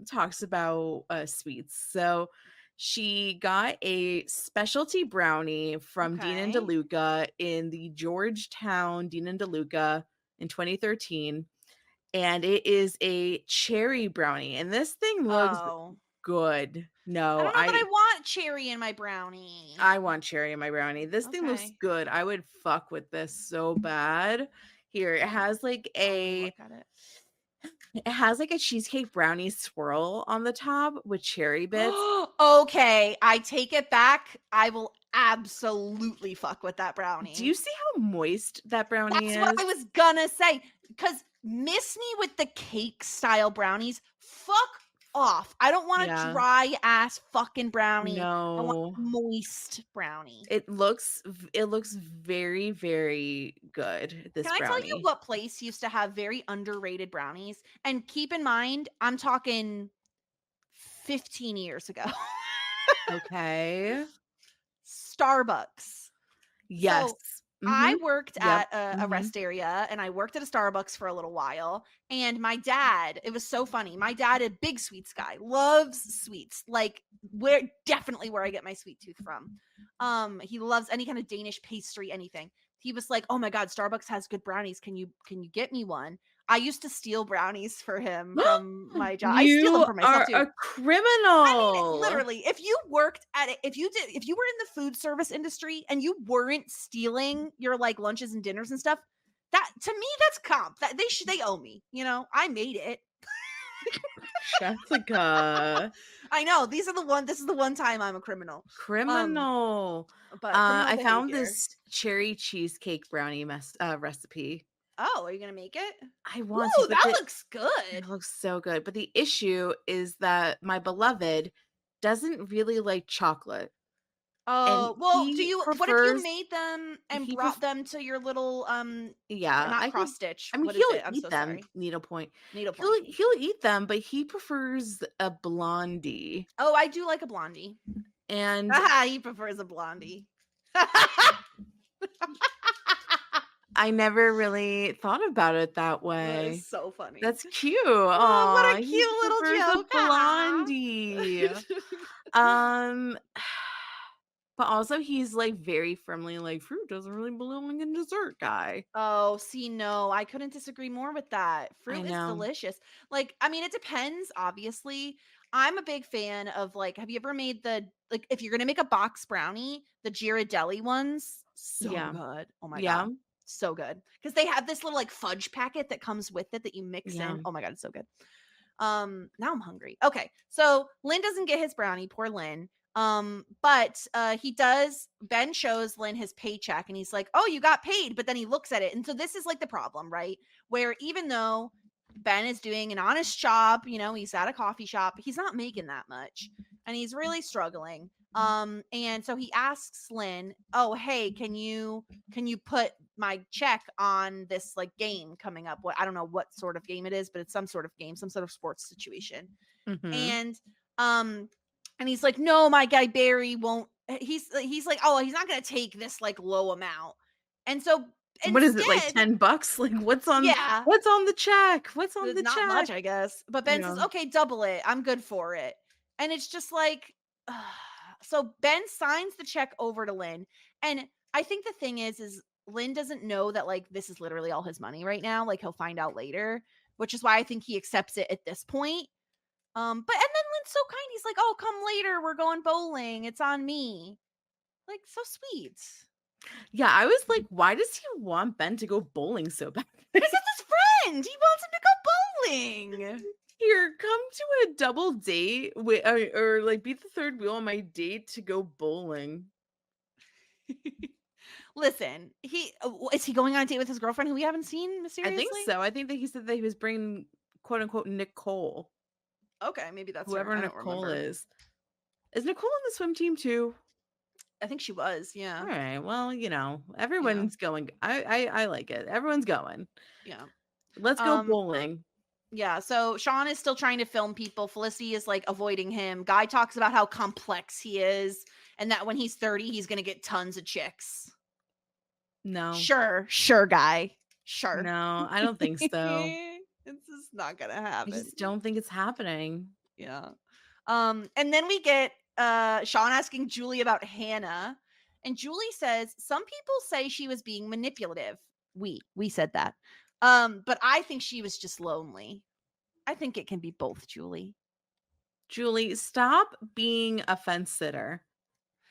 talks about sweets. So she got a specialty brownie from Dean and Okay. DeLuca in the Georgetown Dean and DeLuca in 2013, and it is a cherry brownie, and this thing looks Oh. good. I No, don't know that I want cherry in my brownie. I want cherry in my brownie. This thing looks Okay. good. I would fuck with this so bad. Here, it Hold on. has like I want to look at it. a cheesecake brownie swirl on the top with cherry bits. Okay, I take it back. I will absolutely fuck with that brownie. Do you see how moist that brownie That's is? what I was gonna say. Because miss me with the cake style brownies. Fuck off. I don't want a Yeah. dry ass fucking brownie. I want No. a moist brownie. It looks very, very good, this Can I tell you brownie. what place used to have very underrated brownies? And keep in mind, I'm talking 15 years ago. Okay. Starbucks. Yes. So Mhm. I worked Yep. at a Mhm. rest area and I worked at a Starbucks for a little while. And my dad, it was so funny. My dad, a big sweets guy, loves sweets. Like definitely where I get my sweet tooth from. He loves any kind of Danish pastry, anything. He was like, "Oh my God, Starbucks has good brownies. Can you get me one?" I used to steal brownies for him from my job. I steal them You for myself are too. a I mean, criminal. literally, if you worked at it, if you were in the food service industry and you weren't stealing your like lunches and dinners and stuff, that to me that's comp. That they owe me. You know, I made it. Jessica. I know. This is the one time I'm a criminal. Criminal. But criminal I found behavior. this cherry cheesecake brownie recipe. Oh, are you gonna make it? I want to, Ooh, but that it looks good. looks so good. But the issue is that my beloved doesn't really like chocolate, and Oh, well, what if you made them and he brought pref- them to your little yeah, not I could. cross stitch. I mean, What is he'll it? I'm eat so them. sorry. Needlepoint. Needlepoint. He'll eat them, but he prefers a blondie. Oh, I do like a blondie. And Ah, he prefers a blondie. I never really thought about it that That way. is so funny. That's cute. Oh, what Aw, a he cute little prefers a joke. Ah. blondie. Um, but also he's like very firmly like fruit doesn't really belong in dessert guy. Oh, see, no, I couldn't disagree more with that. I Fruit is know. delicious. Like, I mean, it depends, obviously. I'm a big fan of like, have you ever made if you're gonna make a box brownie, the Ghirardelli ones? So Yeah. good. Oh my Yeah. God. So good. Because they have this little like fudge packet that comes with it that you mix Yeah. in. Oh my God, it's so good. Now I'm hungry. Okay. So Lynn doesn't get his brownie, poor Lynn. But he does. Ben shows Lynn his paycheck and he's like, "Oh, you got paid." But then he looks at it. And so this is like the problem, right? Where even though Ben is doing an honest job, he's at a coffee shop, he's not making that much and he's really struggling. And so he asks Lynn, "Oh, hey, can you put my check on this like game coming up? What I don't know what sort of game it is, but it's some sort of game, some sort of sports situation." Mm-hmm. And um and he's like, "No, my guy Barry won't." He's like, "Oh, he's not going to take this like low amount." And so What is it, like instead, $10? Like yeah, what's on the check? What's on the not check? much, I guess. But Ben says, Yeah. "Okay, double it. I'm good for it." And it's just like, so Ben signs the check over to Lynn. And I think the thing is Lynn doesn't know that like this is literally all his money right now. Like he'll find out later, which is why I think he accepts it at this point. But and then Lynn's so kind. He's like, "Oh, come later. We're going bowling. It's on me." Like so sweet. Yeah, I was like, why does he want Ben to go bowling so bad? Because it's his friend. He wants him to go bowling. Here, come to a double date with, or like be the third wheel on my date to go bowling. Listen, is he going on a date with his girlfriend who we haven't seen mysteriously? I think so. I think that he said that he was bringing quote unquote Nicole, Okay, maybe that's her. whoever I don't Nicole remember. is. Is Nicole on the swim team too? I think she was. Yeah. All right. Well, everyone's going. I like it. Everyone's going. Yeah. Let's go Um, bowling. Yeah, so Sean is still trying to film people. Felicity is like avoiding him. Guy talks about how complex he is and that when he's 30, he's going to get tons of chicks. No. Sure, Guy. Sure. No, I don't think so. It's just not going to I happen. just don't think it's happening. Yeah. And then we get Sean asking Julie about Hannah, and Julie says some people say she was being manipulative. We said that. But I think she was just lonely. I think it can be both, Julie. Julie, stop being a fence sitter.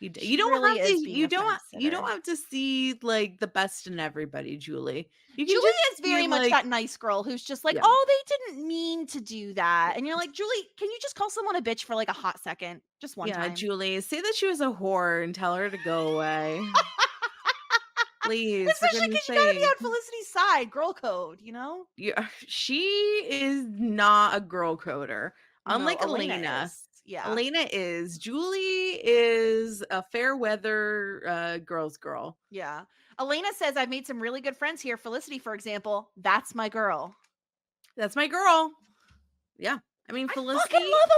You don't really have to. is being a fence You don't sitter. have to see like the best in everybody, Julie. You can Julie just is very be much like, that nice girl who's just like, Yeah. oh, they didn't mean to do that. And you're like, Julie, can you just call someone a bitch for like a hot second? Just one yeah, time. Julie, say that she was a whore and tell her to go away. Please, for Especially goodness because you gotta be sake. on Felicity's side, girl code, you know? She is not a girl coder. Unlike No, Elena. is. Yeah. Elena is. Julie is a fair weather girl's girl. Yeah. Elena says, I've made some really good friends here. Felicity, for example, that's my girl. That's my girl. Yeah. I mean, I Felicity. fucking love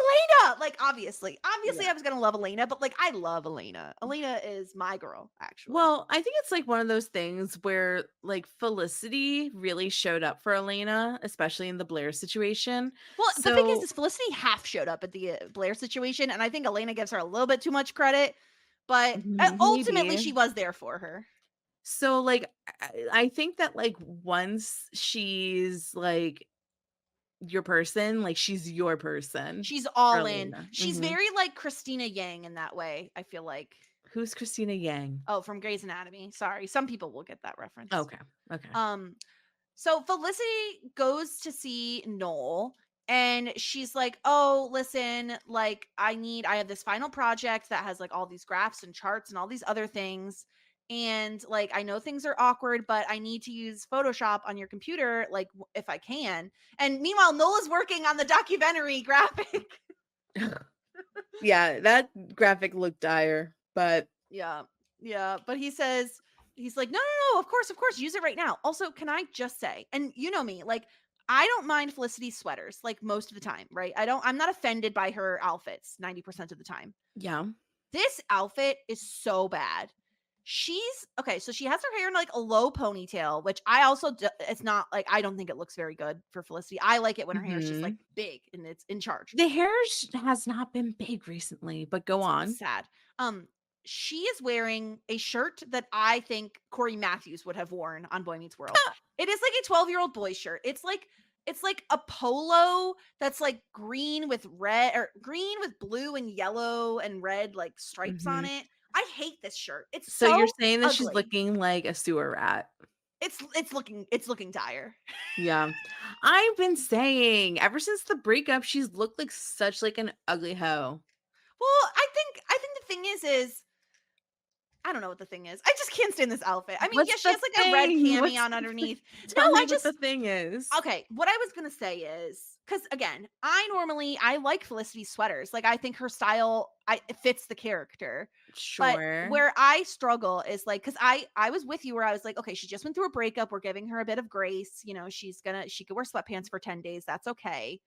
Elena. Like, obviously, Yeah. I was gonna love Elena, but like, I love Elena. Elena is my girl, actually. Well, I think it's like one of those things where like Felicity really showed up for Elena, especially in the Blair situation. Well, the thing So- is Felicity half showed up at the Blair situation, and I think Elena gives her a little bit too much credit, but ultimately Maybe. she was there for her. So like I think that like once she's like your person, like she's your person. She's all for in. Elena. She's very like Christina Yang in that way, I feel like. Who's Christina Yang? Oh, from Grey's Anatomy. Sorry, some people will get that reference. Okay. So Felicity goes to see Noel and she's like, oh, listen, like I have this final project that has like all these graphs and charts and all these other things. And like, I know things are awkward, but I need to use Photoshop on your computer, like if I can. And meanwhile, Noel is working on the documentary graphic. Yeah, that graphic looked dire, but Yeah. But he's like, no, of course, use it right now. Also, can I just say, and you know me, like, I don't mind Felicity's sweaters, like most of the time, right? I'm not offended by her outfits 90% of the time. yeah. This outfit is so bad. So she has her hair in like a low ponytail, which I also, it's not like, I don't think it looks very good for Felicity. I like it when her hair is just like big and it's in charge. The hair has not been big recently, but go on. Sad. She is wearing a shirt that I think Corey Matthews would have worn on Boy Meets World. It is like a 12-year-old boy shirt. It's like a polo that's like green with red or green with blue and yellow and red like stripes on it. I hate this shirt. It's so you're saying that ugly. she's looking like a sewer rat. It's looking dire. Yeah. I've been saying ever since the breakup, she's looked like such like an ugly hoe. Well, I think the thing is I don't know what the thing is. I just can't stand this outfit. I mean, she has like a red cami on underneath. Tell me what the thing is. Okay, what I was gonna say is because again, I like Felicity's sweaters. Like I think her style it fits the character. Sure. But where I struggle is like because I was with you where I was like, okay, she just went through a breakup. We're giving her a bit of grace. You know, she could wear sweatpants for 10 days. That's okay.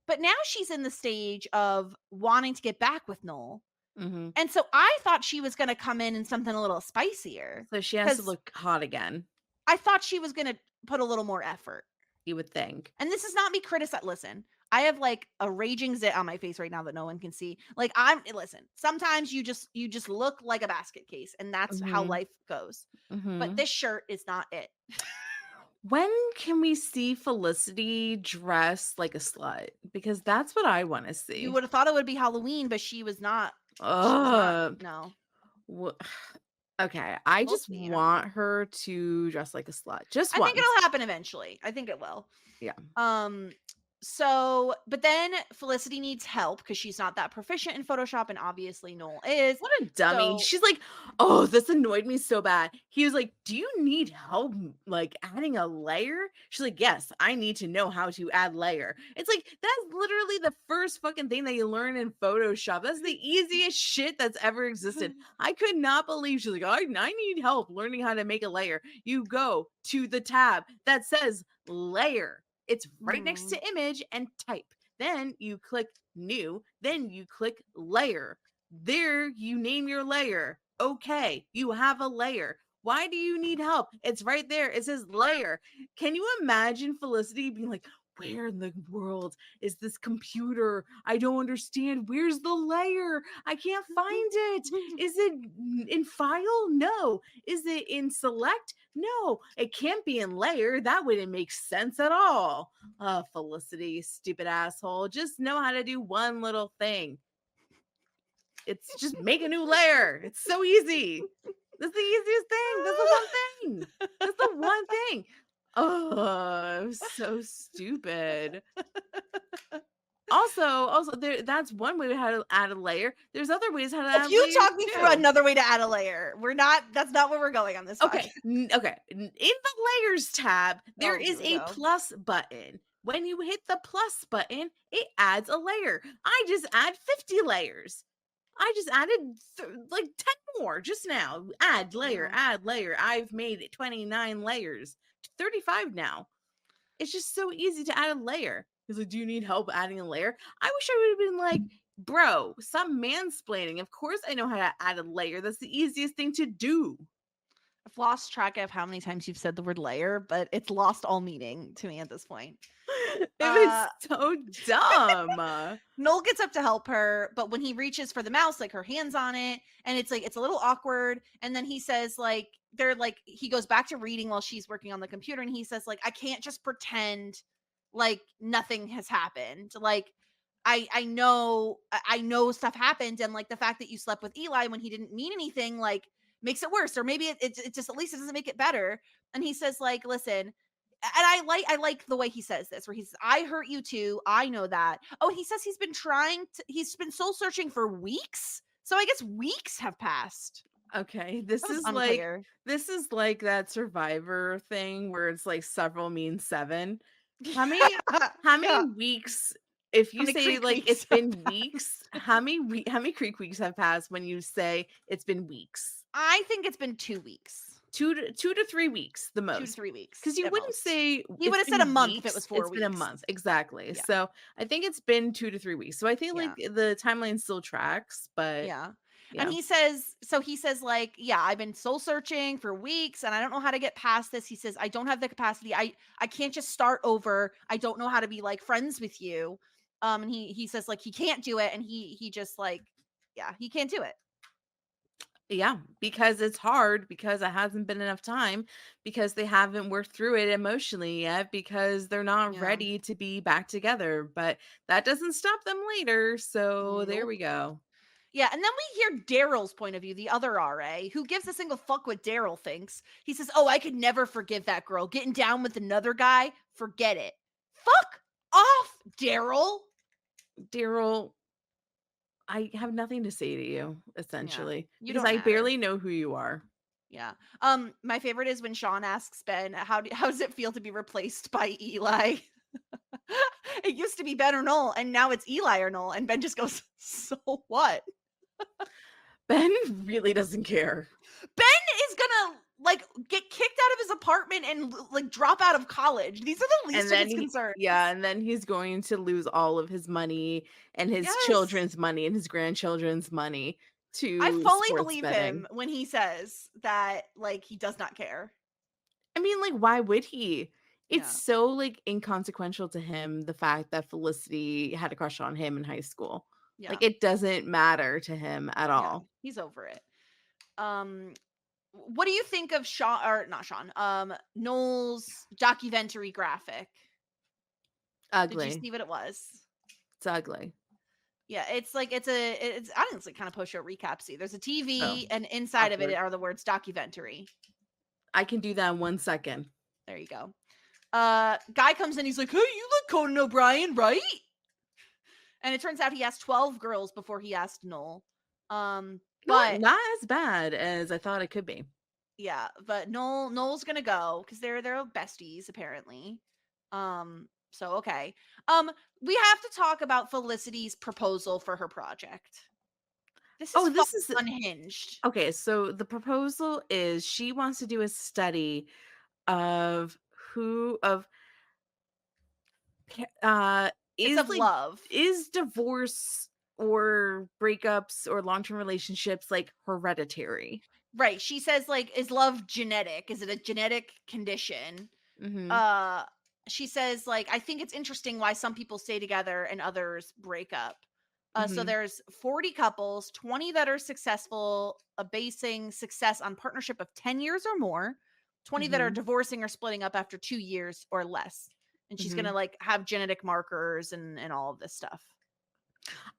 But now she's in the stage of wanting to get back with Noel. Mm-hmm. And so I thought she was going to come in something a little spicier. So she has to look hot again. I thought she was going to put a little more effort. You would think. And this is not me criticizing. Listen, I have like a raging zit on my face right now that no one can see. Like listen, sometimes you just look like a basket case and that's how life goes. But this shirt is not it. When can we see Felicity dressed like a slut? Because that's what I want to see. You would have thought it would be Halloween, but she was not. No. Okay, I just want her to dress like a slut. I think it'll happen eventually. I think it will. Yeah. So, but then Felicity needs help because she's not that proficient in Photoshop, and obviously Noel is. What a dummy. So, She's like, oh, this annoyed me so bad. He was like, do you need help like adding a layer? She's like, yes, I need to know how to add layer. It's like, that's literally the first fucking thing that you learn in Photoshop. That's the easiest shit that's ever existed. I could not believe she's like, I need help learning how to make a layer. You go to the tab that says layer. It's right next Mhm. to image and type. Then you click new. Then you click layer. There, you name your layer. Okay, you have a layer. Why do you need help? It's right there. It says layer. Can you imagine Felicity being like, where in the world is this computer? I don't understand. Where's the layer? I can't find it. Is it in file? No. Is it in select? No. It can't be in layer. That wouldn't make sense at all. Felicity, stupid asshole. Just know how to do one little thing. It's just make a new layer. It's so easy. That's the easiest thing. That's the one thing. That's the one thing. Oh, so stupid. Also, that's one way how to add a layer. There's other ways how to add if you layers talk me through too. another way to add a layer, that's not where we're going on this Okay, podcast. okay. In the layers tab, there Oh, here is we a go. plus button. When you hit the plus button, it adds a layer. I just add 50 layers. I just added like 10 more just now. Add layer, Yeah. add layer. I've made 29 layers. 35 now. It's just so easy to add a layer. He's like, do you need help adding a layer? I wish I would have been like, bro, stop mansplaining. Of course I know how to add a layer. That's the easiest thing to do. I've lost track of how many times you've said the word layer, but it's lost all meaning to me at this point. It was so dumb. Noel gets up to help her, but when he reaches for the mouse, like her hand's on it, and it's like it's a little awkward. And then he says, like, he goes back to reading while she's working on the computer, and he says, like, I can't just pretend like nothing has happened. Like, I know stuff happened, and like the fact that you slept with Eli when he didn't mean anything, like, makes it worse, or maybe it just, at least it doesn't make it better. And he says, like, listen, and I like the way he says this, where he says, I hurt you too, I know that. Oh, he says he's been soul searching for weeks, so I guess weeks have passed. Okay, That was unclear. this is like that Survivor thing where it's like several means 7. How many Yeah. weeks, if How you many say creek like weeks it's have been passed? weeks, how many creek weeks have passed when you say it's been weeks? I think it's been 2 weeks. 2 to 3 weeks the 2 to most. 3 weeks Because you at wouldn't most. say He would have it's said a been month if it was weeks, 4 it's been a weeks. month. Exactly. Yeah. So I think it's been 2 to 3 weeks. So I think Yeah. like the timeline still tracks, but Yeah. yeah. And he says, like, yeah, I've been soul searching for weeks and I don't know how to get past this. He says, I don't have the capacity. I can't just start over. I don't know how to be like friends with you. And he says, like, he can't do it, and he just, like, yeah, he can't do it. Yeah, because it's hard, because it hasn't been enough time, because they haven't worked through it emotionally yet, because they're not Yeah. ready to be back together. But that doesn't stop them later. So there Nope. we go. Yeah, and then we hear Daryl's point of view, the other RA, who gives a single fuck what Daryl thinks. He says, oh, I could never forgive that girl. Getting down with another guy, forget it. Fuck off, Daryl. Daryl, I have nothing to say to you, essentially, you because don't I matter. barely know who you are. Yeah. My favorite is when Sean asks Ben, how does it feel to be replaced by Eli? It used to be Ben or Noel, and now it's Eli or Noel. And Ben just goes, so what? Ben really doesn't care. Ben is gonna, like, get kicked out of his apartment and, like, drop out of college. These are the least of his concerns. Yeah, and then he's going to lose all of his money and his Yes. children's money and his grandchildren's money to I fully sports believe betting. him when he says that, like, he does not care. I mean, like, why would he? It's Yeah. so, like, inconsequential to him, the fact that Felicity had a crush on him in high school. Yeah. Like, it doesn't matter to him at Yeah. all. He's over it. What do you think of Sean, or not Sean, Noel's documentary graphic? Did you Ugly. see what it was? It's ugly. Yeah, it's like I think it's like kind of post-show recapsy. There's a TV, Oh, and inside of it awkward. are the words documentary. I can do that in 1 second. There you go. Guy comes in, he's like, hey, you look Conan O'Brien, right? And it turns out he asked 12 girls before he asked Noel. But not as bad as I thought it could be. yeah, but Noel's gonna go because they're besties apparently. So okay. We have to talk about Felicity's proposal for her project. This is This is unhinged. okay. So the proposal is she wants to do a study of It's is of like love. is divorce or breakups or long-term relationships like hereditary. Right. She says, like, is love genetic? Is it a genetic condition? Mm-hmm. She says, like, I think it's interesting why some people stay together and others break up. So Mm-hmm. there's 40 couples, 20 that are successful, basing success on partnership of 10 years or more, 20 that are Mm-hmm. divorcing or splitting up after 2 years or less. And she's Mm-hmm. gonna like have genetic markers and all of this stuff.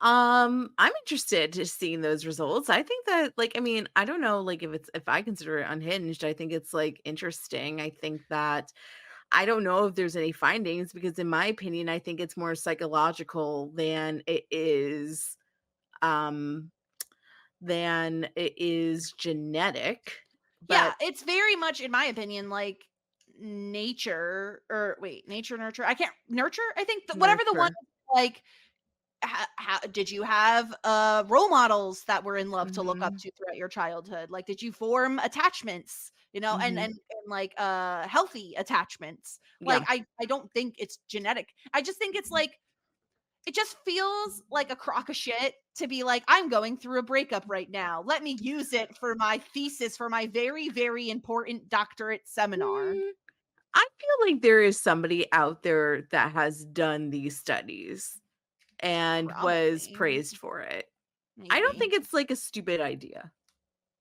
I'm interested to seeing those results. I think that like I mean, I don't know like if I consider it unhinged, I think it's like interesting. I think that I don't know if there's any findings because in my opinion, I think it's more psychological um than it is genetic. Yeah, But it's very much, in my opinion, like nature or wait, nature, nurture. I can't nurture. I think whatever the one nurture. like. Did you have role models that were in love to look up Mhm. to throughout your childhood? Like, did you form attachments? You know, and Mhm. like healthy attachments. Yeah. Like, I don't think it's genetic. I just think it's like it just feels like a crock of shit to be like, I'm going through a breakup right now. Let me use it for my thesis for my very, very important doctorate seminar. Mm, I feel like there is somebody out there that has done these studies and was Probably, praised for it. I don't maybe. think it's like a stupid idea.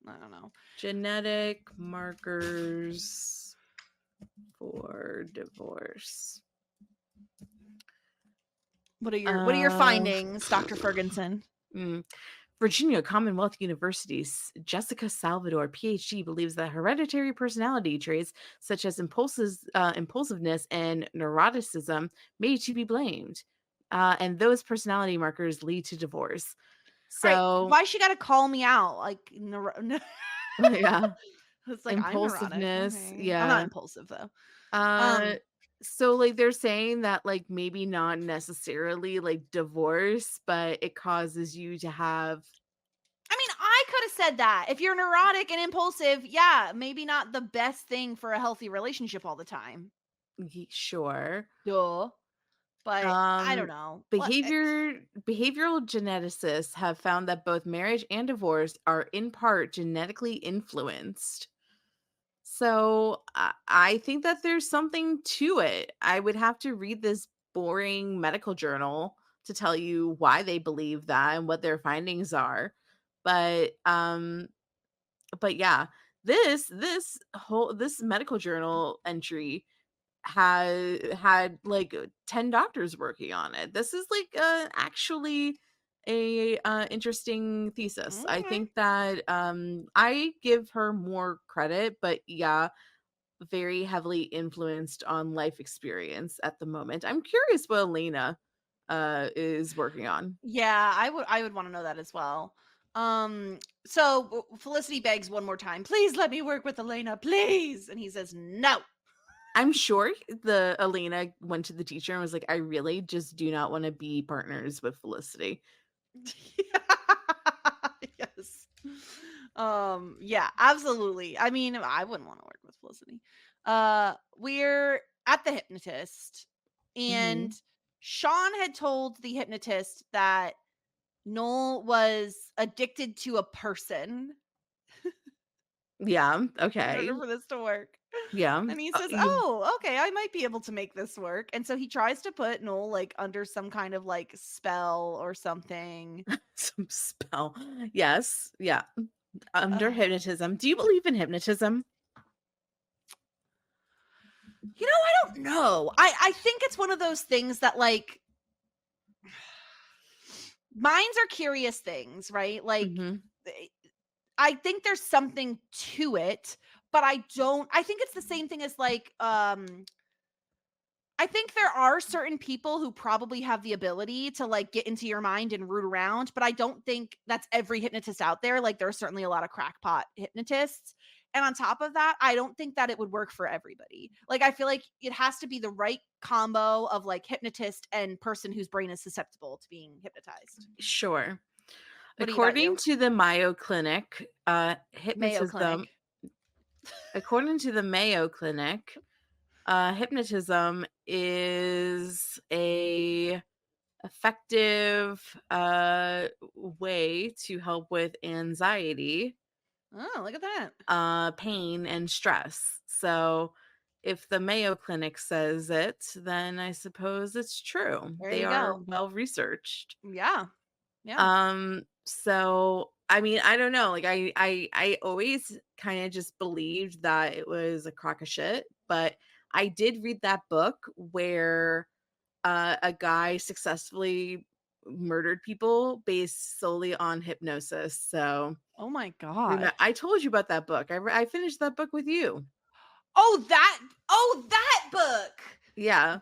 I don't know. Genetic markers for divorce. What are your Uh, findings, Dr. Fergenson? mm, Virginia Commonwealth University's Jessica Salvador, PhD, believes that hereditary personality traits such as impulsiveness and neuroticism may to be blamed. And those personality markers lead to divorce. Right. So, Why she got to call me out? Like, yeah, it's like I'm neurotic. impulsiveness. Okay. I'm not Yeah. impulsive though. Uh, Um, so like they're saying that like maybe not necessarily like divorce, but it causes you to have I mean, I could have said that. If you're neurotic and impulsive, yeah, maybe not the best thing for a healthy relationship all the time. sure. Duh. But I don't Um, know. behavioral geneticists have found that both marriage and divorce are in part genetically influenced. So I think that there's something to it. I would have to read this boring medical journal to tell you why they believe that and what their findings are. But yeah, this medical journal entry had like 10 doctors working on it. This is like actually a interesting thesis. I Okay. think that I give her more credit, but yeah, very heavily influenced on life experience at the moment. I'm curious what Elena is working on. Yeah, I would want to know that as well. So Felicity begs one more time, please let me work with Elena, please. And he says no. I'm sure the Elena went to the teacher and was like, I really just do not want to be partners with Felicity. Yes. Yeah, absolutely. I mean, I wouldn't want to work with Felicity. We're at the hypnotist, and Hmm. Sean had told the hypnotist that Noel was addicted to a person Yeah. in order Okay. for this to work. Yeah. And he says, You "Oh, okay, I might be able to make this work." And so he tries to put Noel like under some kind of like spell or something. some spell. Yes. Yeah. Under Ugh. hypnotism. Do you believe in hypnotism? You know, I don't know. I think it's one of those things that like minds are curious things, right? Like Hmm. I think there's something to it, but I think it's the same thing as like I think there are certain people who probably have the ability to like get into your mind and root around, but I don't think that's every hypnotist out there. Like there are certainly a lot of crackpot hypnotists. And on top of that, I don't think that it would work for everybody. Like I feel like it has to be the right combo of like hypnotist and person whose brain is susceptible to being hypnotized. Sure. What do you got, According you? to the Mayo Clinic, Mayo hypnotism. Clinic. According to the Mayo Clinic, hypnotism is a effective way to help with anxiety, Oh, look at that. pain, and stress. So if the Mayo Clinic says it, then I suppose it's true. There They you are go. well researched. Yeah. Yeah. So I mean, I don't know. Like I always kind of just believed that it was a crock of shit, but I did read that book where a guy successfully murdered people based solely on hypnosis. So Oh my God. I told you about that book. I finished that book with you. Oh, that book. Yeah,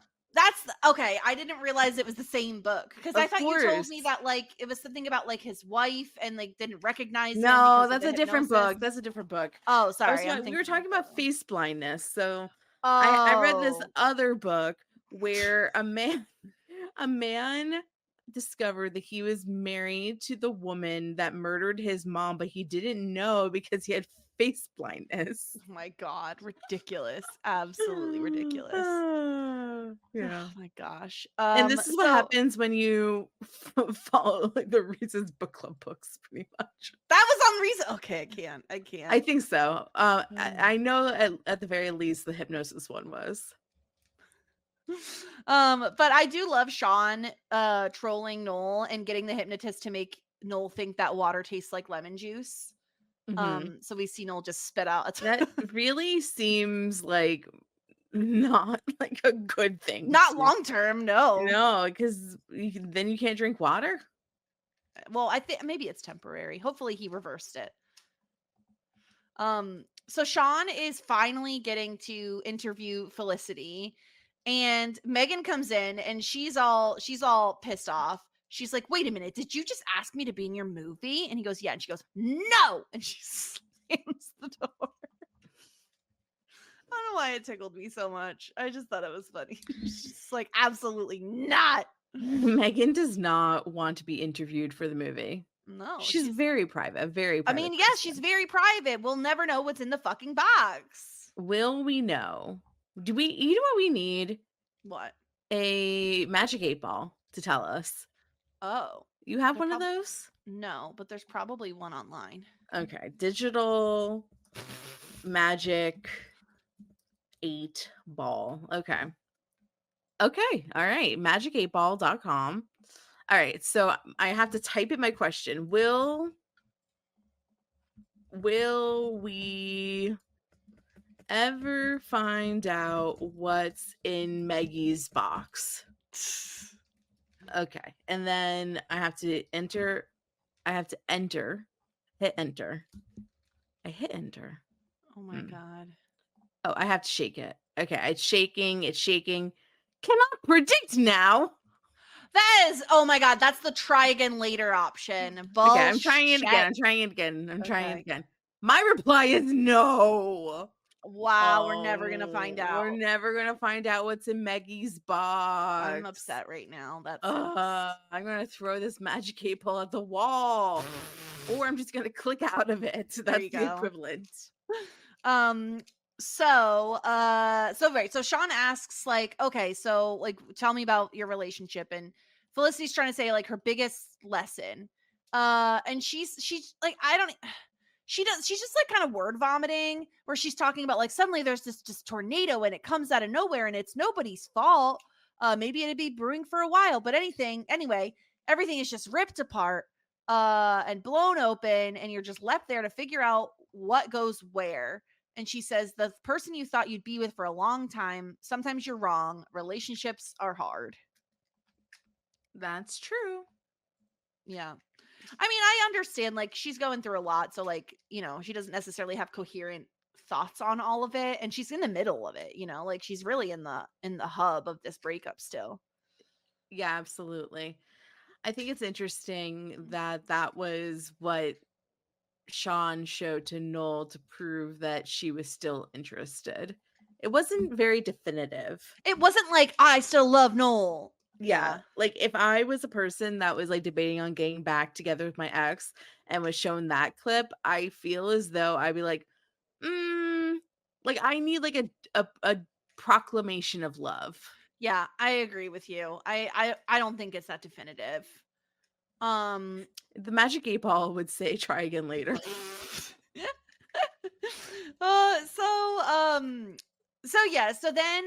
Okay. I didn't realize it was the same book because I of thought you told course. me that like it was something about like his wife and like didn't recognize him No, because of that's the a different hypnosis. book. That's a different book. Oh, I was sorry. I'm we were thinking talking of about the- face blindness. So I read this Oh, other book where a man discovered that he was married to the woman that murdered his mom, but he didn't know because he had face blindness. oh my God. Ridiculous. Absolutely ridiculous. Yeah. Oh my gosh. And this is what So happens when you follow like the Reasons Book Club books, pretty much. that was on reason. Okay, I can't. I can't. I think so. I know at the very least the hypnosis one was. But I do love Sean trolling Noel and getting the hypnotist to make Noel think that water tastes like lemon juice. Mhm. So we see Noel just spit out a That really seems like not like a good thing. not to- long term, no. No, because then you can't drink water. Well, I think maybe it's temporary. Hopefully he reversed it. So Sean is finally getting to interview Felicity, and Megan comes in and she's all pissed off. She's like, "Wait a minute, did you just ask me to be in your movie?" And he goes, "Yeah." And she goes, "No!" And she slams the door. I don't know why it tickled me so much. I just thought it was funny. She's like, "Absolutely not." Megan does not want to be interviewed for the movie. No, She's very private, a very I private. mean, yes, she's very private. We'll never know what's in the fucking box. Will we know? Do we? You know what we need? What? A magic 8-ball to tell us. Oh. You have They're one of those? No, but there's probably one online. Okay, digital magic 8-ball. Okay. Okay. All right. Magic8ball.com. All right. So I have to type in my question. Will we ever find out what's in Maggie's box? Okay. And then I have to enter. Hit enter. I hit enter. Oh my God. Oh, I have to shake it. Okay, it's shaking. Cannot predict now. That is, oh my God, that's the try again later option. Okay, I'm trying it Bullshit. again. My reply is no. Wow, we're never gonna find out. We're never gonna find out what's in Maggie's box. I'm upset right now. That's I'm gonna throw this magic 8-ball at the wall, or I'm just gonna click out of it. That's you the go. equivalent. So Sean asks like, okay, so like tell me about your relationship, and Felicity's trying to say like her biggest lesson. And she's like, she's just like kind of word vomiting where she's talking about like suddenly there's this just tornado and it comes out of nowhere and it's nobody's fault. Maybe it'd be brewing for a while, but anyway, everything is just ripped apart and blown open, and you're just left there to figure out what goes where. And she says, the person you thought you'd be with for a long time, sometimes you're wrong. Relationships are hard. That's true. Yeah. I mean, I understand, like, she's going through a lot. So, like, you know, she doesn't necessarily have coherent thoughts on all of it, and she's in the middle of it, like she's really in the hub of this breakup still. Yeah, absolutely. I think it's interesting that that was what Sean showed to Noel to prove that she was still interested. It wasn't very definitive. It wasn't like I still love Noel. Yeah, Yeah. like if I was a person that was like debating on getting back together with my ex and was shown that clip, I feel as though I'd be like, like I need like a proclamation of love. Yeah, I agree with you. I don't think it's that definitive. Um The Magic 8 Ball would say try again later. uh so so yeah, so then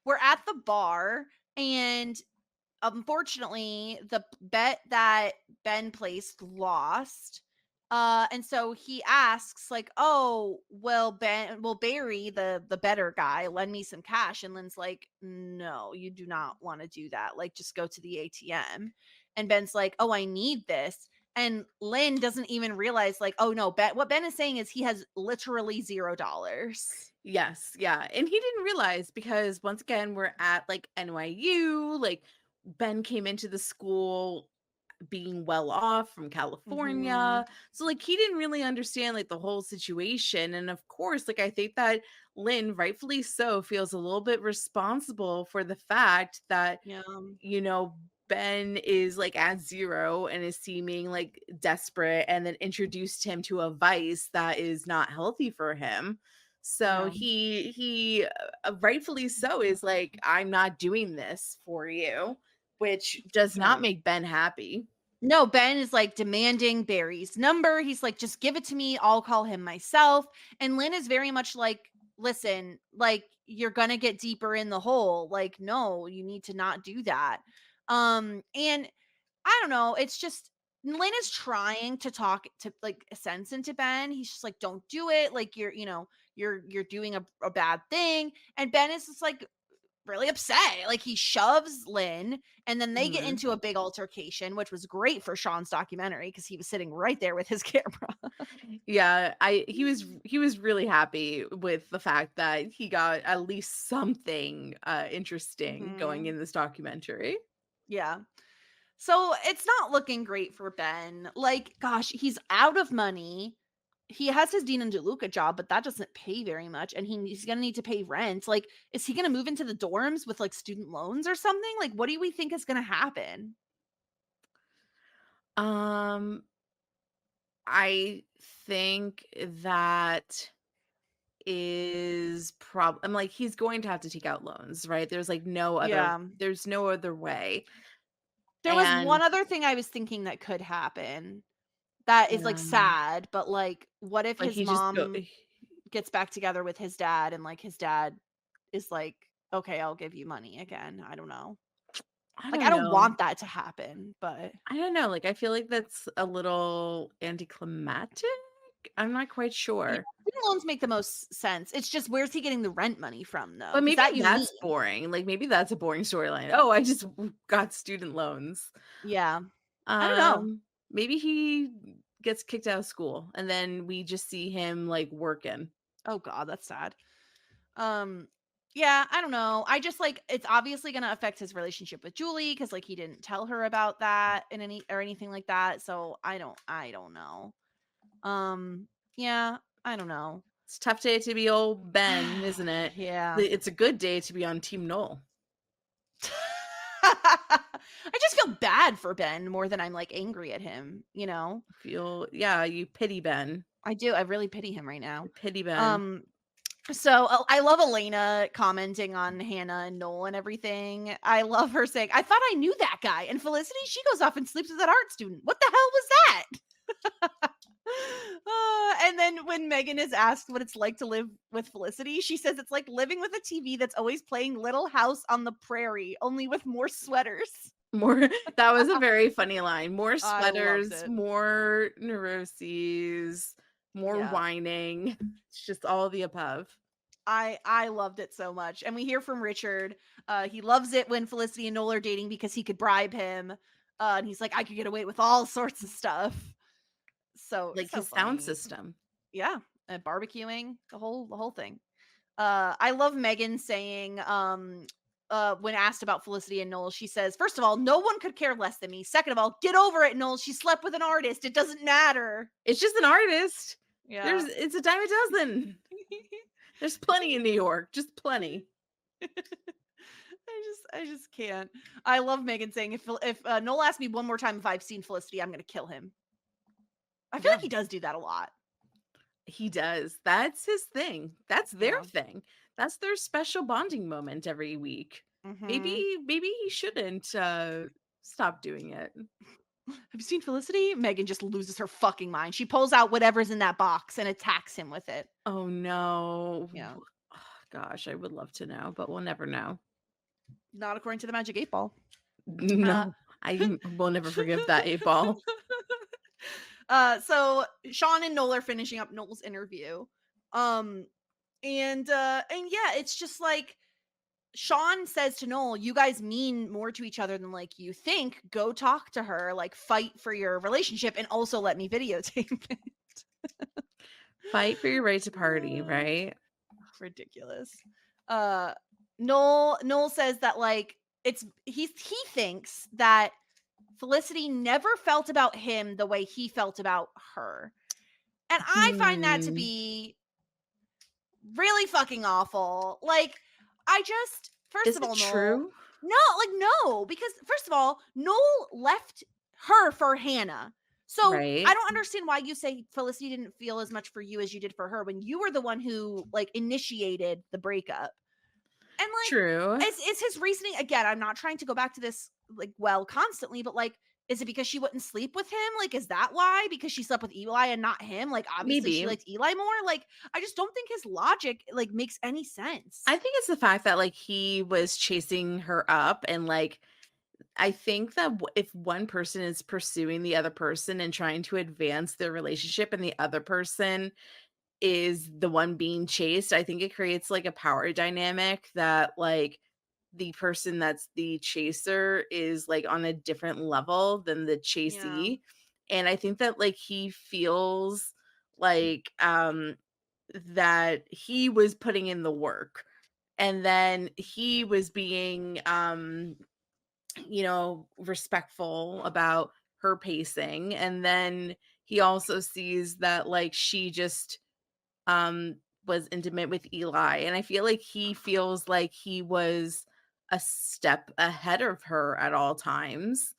we're at the bar, and unfortunately the bet that Ben placed lost. And so he asks like, "Oh, well, will Barry, the better guy, lend me some cash?" And Lynn's like, "No, you do not want to do that. Like, just go to the ATM." And Ben's like, "Oh, I need this." And Lynn doesn't even realize, like, oh no, what Ben is saying is he has literally $0. Yes, yeah. And he didn't realize because once again, we're at like NYU, like Ben came into the school being well off from Mm-hmm. California. So like he didn't really understand like the whole situation. And of course, like I think that Lynn, rightfully so, feels a little bit responsible for the fact that, Yeah. you know, Ben is like at zero and is seeming like desperate and then introduced him to a vice that is not healthy for him. So Yeah. he rightfully so is like, I'm not doing this for you, which does not Yeah. make Ben happy. No, Ben is like demanding Barry's number. He's like, just give it to me. I'll call him myself. And Lynn is very much like, listen, like you're gonna get deeper in the hole. Like, no, you need to not do that. And I don't know. It's just Lynn is trying to talk to like sense into Ben. He's just like, don't do it. Like you're doing a bad thing. And Ben is just like really upset. Like he shoves Lynn, and then they get Mhm. into a big altercation, which was great for Sean's documentary because he was sitting right there with his camera. Yeah, he was really happy with the fact that he got at least something interesting going Mhm. in this documentary. Yeah. So it's not looking great for Ben. Like, gosh, he's out of money. He has his Dean and DeLuca job, but that doesn't pay very much. And he's going to need to pay rent. Like, is he going to move into the dorms with like student loans or something? Like, what do we think is going to happen? Um I think that is I'm like he's going to have to take out loans, right? Yeah. There's no other way. There was one And other thing I was thinking that could happen that is, like, um sad, but, like, what if like his he just go mom gets back together with his dad and, like, his dad is like, "Okay, I'll give you money again." I don't know. I Like, I don't don't know. want that to happen, but I don't know, like I feel like that's a little anticlimactic. I'm not quite yeah, sure. student loans make the most sense. It's just where's he getting the rent money from, though? But Because maybe that you need. that's boring. Like maybe that's a boring storyline. Oh, I just got student loans. Yeah. I don't know. Um, Maybe he gets kicked out of school and then we just see him like working. Oh god, that's sad. Um, yeah, I don't know. I just like it's obviously gonna affect his relationship with Julie because like he didn't tell her about that in anything like that. So I don't know. Um, yeah, I don't know. It's a tough day to be old Ben, isn't it? Yeah. It's a good day to be on Team Noel. I just feel bad for Ben more than I'm like angry at him, you know? Yeah, you pity Ben. I do. I really pity him right now. You pity Ben. Um, So I love Elena commenting on Hannah and Noel and everything. I love her saying, "I thought I knew that guy." And Felicity, she goes off and sleeps with that art student. What the hell was that? And then when Megan is asked what it's like to live with Felicity, she says it's like living with a TV that's always playing Little House on the Prairie, only with more sweaters. More that was a very funny line. More I loved sweaters, it. more neuroses, more Yeah. whining. It's just all of the above. I loved it so much. And we hear from Richard. He loves it when Felicity and Noel are dating because he could bribe him. And he's like, I could get away with all sorts of stuff. So Like so his sound funny. system. Yeah. barbecuing, the whole thing. I love Megan saying, when asked about Felicity and Noel, she says, first of all, no one could care less than me. Second of all, get over it, Noel. She slept with an artist. It doesn't matter. It's just an artist. Yeah. It's a dime a dozen. There's plenty in New York, just plenty. I just can't. I love Megan saying, if Noel asks me one more time if I've seen Felicity, I'm gonna kill him. I feel like he does do that a lot. He does. That's his thing. That's their Yeah. thing. That's their special bonding moment every week. Maybe he shouldn't stop doing it. Have you seen Felicity? Megan just loses her fucking mind. She pulls out whatever's in that box and attacks him with it. Oh no. Yeah. Oh, gosh, I would love to know, but we'll never know. Not according to the Magic 8 Ball. No, I will never forgive that 8 Ball. So Sean and Noel are finishing up Noel's interview. And yeah, it's just like Sean says to Noel, you guys mean more to each other than like you think. Go talk to her, like fight for your relationship, and also let me videotape it. Fight for your right to party, right? Ridiculous. Noel says that like he thinks that Felicity never felt about him the way he felt about her. And I find that to be really fucking awful. Like, first of all, Noel, true? No, because first of all, Noel left her for Hannah. So Right. I don't understand why you say Felicity didn't feel as much for you as you did for her when you were the one who like initiated the breakup. And like, True. It's his reasoning. Again, I'm not trying to go back to this like constantly, but like, is it because she wouldn't sleep with him? Like, is that why? Because she slept with Eli and not him? Like, obviously she liked Eli more. Like, I just don't think his logic like makes any sense. I think it's the fact that like he was chasing her up, and like I think that if one person is pursuing the other person and trying to advance their relationship, and the other person is the one being chased, I think it creates like a power dynamic that like the person that's the chaser is like on a different level than the chasee. And I think that like he feels like that he was putting in the work, and then he was being respectful about her pacing, and then he also sees that like she just was intimate with Eli, and I feel like he feels like he was a step ahead of her at all times,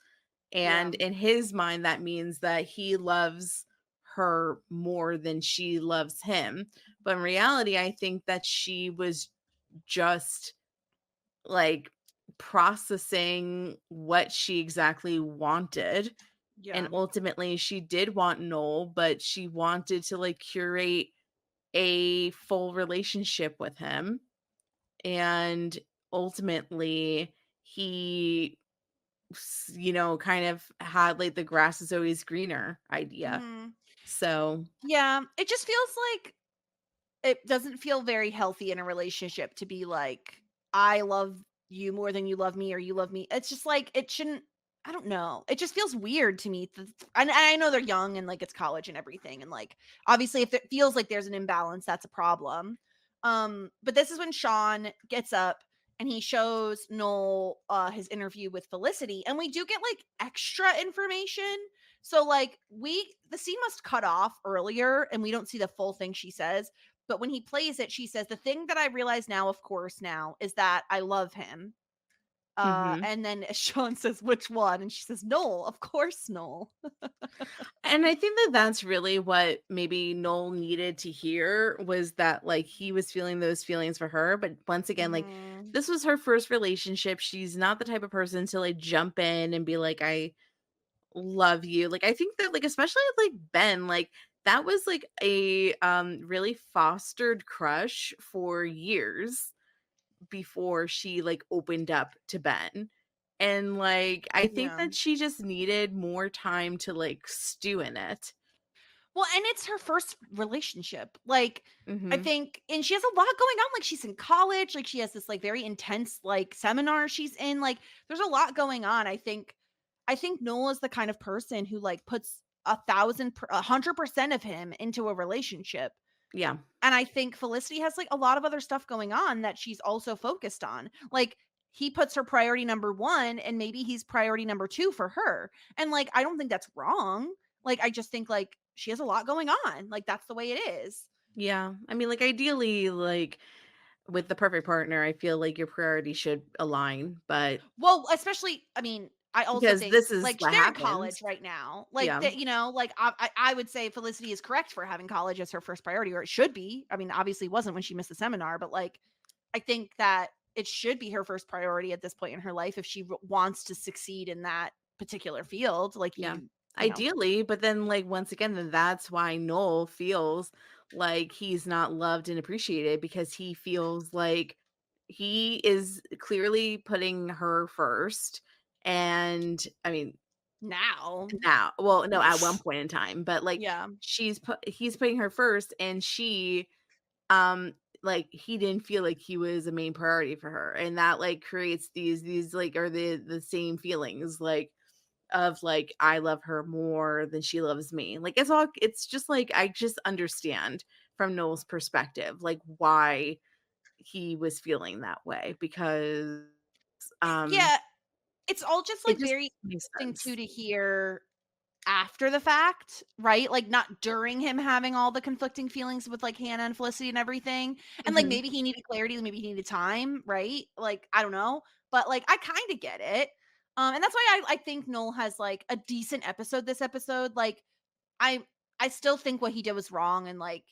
and in his mind that means that he loves her more than she loves him. But in reality, I think that she was just like processing what she exactly wanted. And ultimately she did want Noel, but she wanted to like curate a full relationship with him. And ultimately he kind of had like the grass is always greener idea. So yeah, it just feels like it doesn't feel very healthy in a relationship to be like, I love you more than you love me, or you love me. It's just like, it shouldn't, I don't know. It just feels weird to me. And I know they're young and like it's college and everything. And like, obviously if it feels like there's an imbalance, that's a problem. But this is when Sean gets up and he shows Noel his interview with Felicity. And we do get like extra information. So like the scene must cut off earlier and we don't see the full thing she says. But when he plays it, she says, the thing that I realize now, of course, now is that I love him. And then Sean says, which one? And she says, Noel, of course, Noel. And I think that that's really what maybe Noel needed to hear, was that like he was feeling those feelings for her. But once again, like this was her first relationship. She's not the type of person to like jump in and be like, I love you. Like I think that like especially like Ben, like that was like a really fostered crush for years before she like opened up to Ben. And like I think that she just needed more time to like stew in it. Well, and it's her first relationship. Like I think, and she has a lot going on. Like she's in college, like she has this like very intense like seminar she's in. Like there's a lot going on. I think Noel is the kind of person who like puts 100% of him into a relationship. Yeah. And I think Felicity has like a lot of other stuff going on that she's also focused on. Like he puts her priority number 1 and maybe he's priority number 2 for her. And like I don't think that's wrong. Like I just think like she has a lot going on. Like that's the way it is. Yeah. I mean, like, ideally, like, with the perfect partner, I feel like your priorities should align, but Well, especially I mean, I also because think this is like what they're in happens. college right now. Like Yeah. that, like I would say Felicity is correct for having college as her first priority, or it should be. I mean, obviously it wasn't when she missed the seminar, but like I think that it should be her first priority at this point in her life if she wants to succeed in that particular field. Like Yeah. you know, Ideally, but then, like, once again, then that's why Noel feels like he's not loved and appreciated, because he feels like he is clearly putting her first. And I mean, now, now, well, no, at one point in time, but like yeah, he's putting her first, and she, um like, he didn't feel like he was a main priority for her, and that like creates these like, are the same feelings, like, of like, I love her more than she loves me. Like, it's just like, I just understand from Noel's perspective like why he was feeling that way, because um yeah. It's all just it like just very makes interesting sense. too to hear after the fact, right? Like not during him having all the conflicting feelings with like Hannah and Felicity and everything. And like Mhm. maybe he needed clarity, maybe he needed time, right? Like I don't know, but like I kind of get it. And that's why I think Noel has like a decent episode this episode. Like I I still think what he did was wrong and like,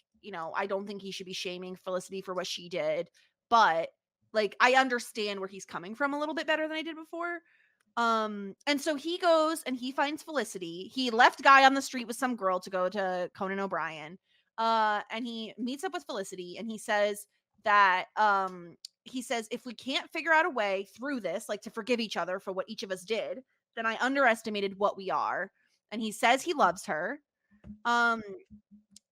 I don't think he should be shaming Felicity for what she did, but like I understand where he's coming from a little bit better than I did before. And so he goes and he finds Felicity. He left Guy on the street with some girl to go to Conan O'Brien. And he meets up with Felicity and he says that he says if we can't figure out a way through this, like to forgive each other for what each of us did, then I underestimated what we are. And he says he loves her. Um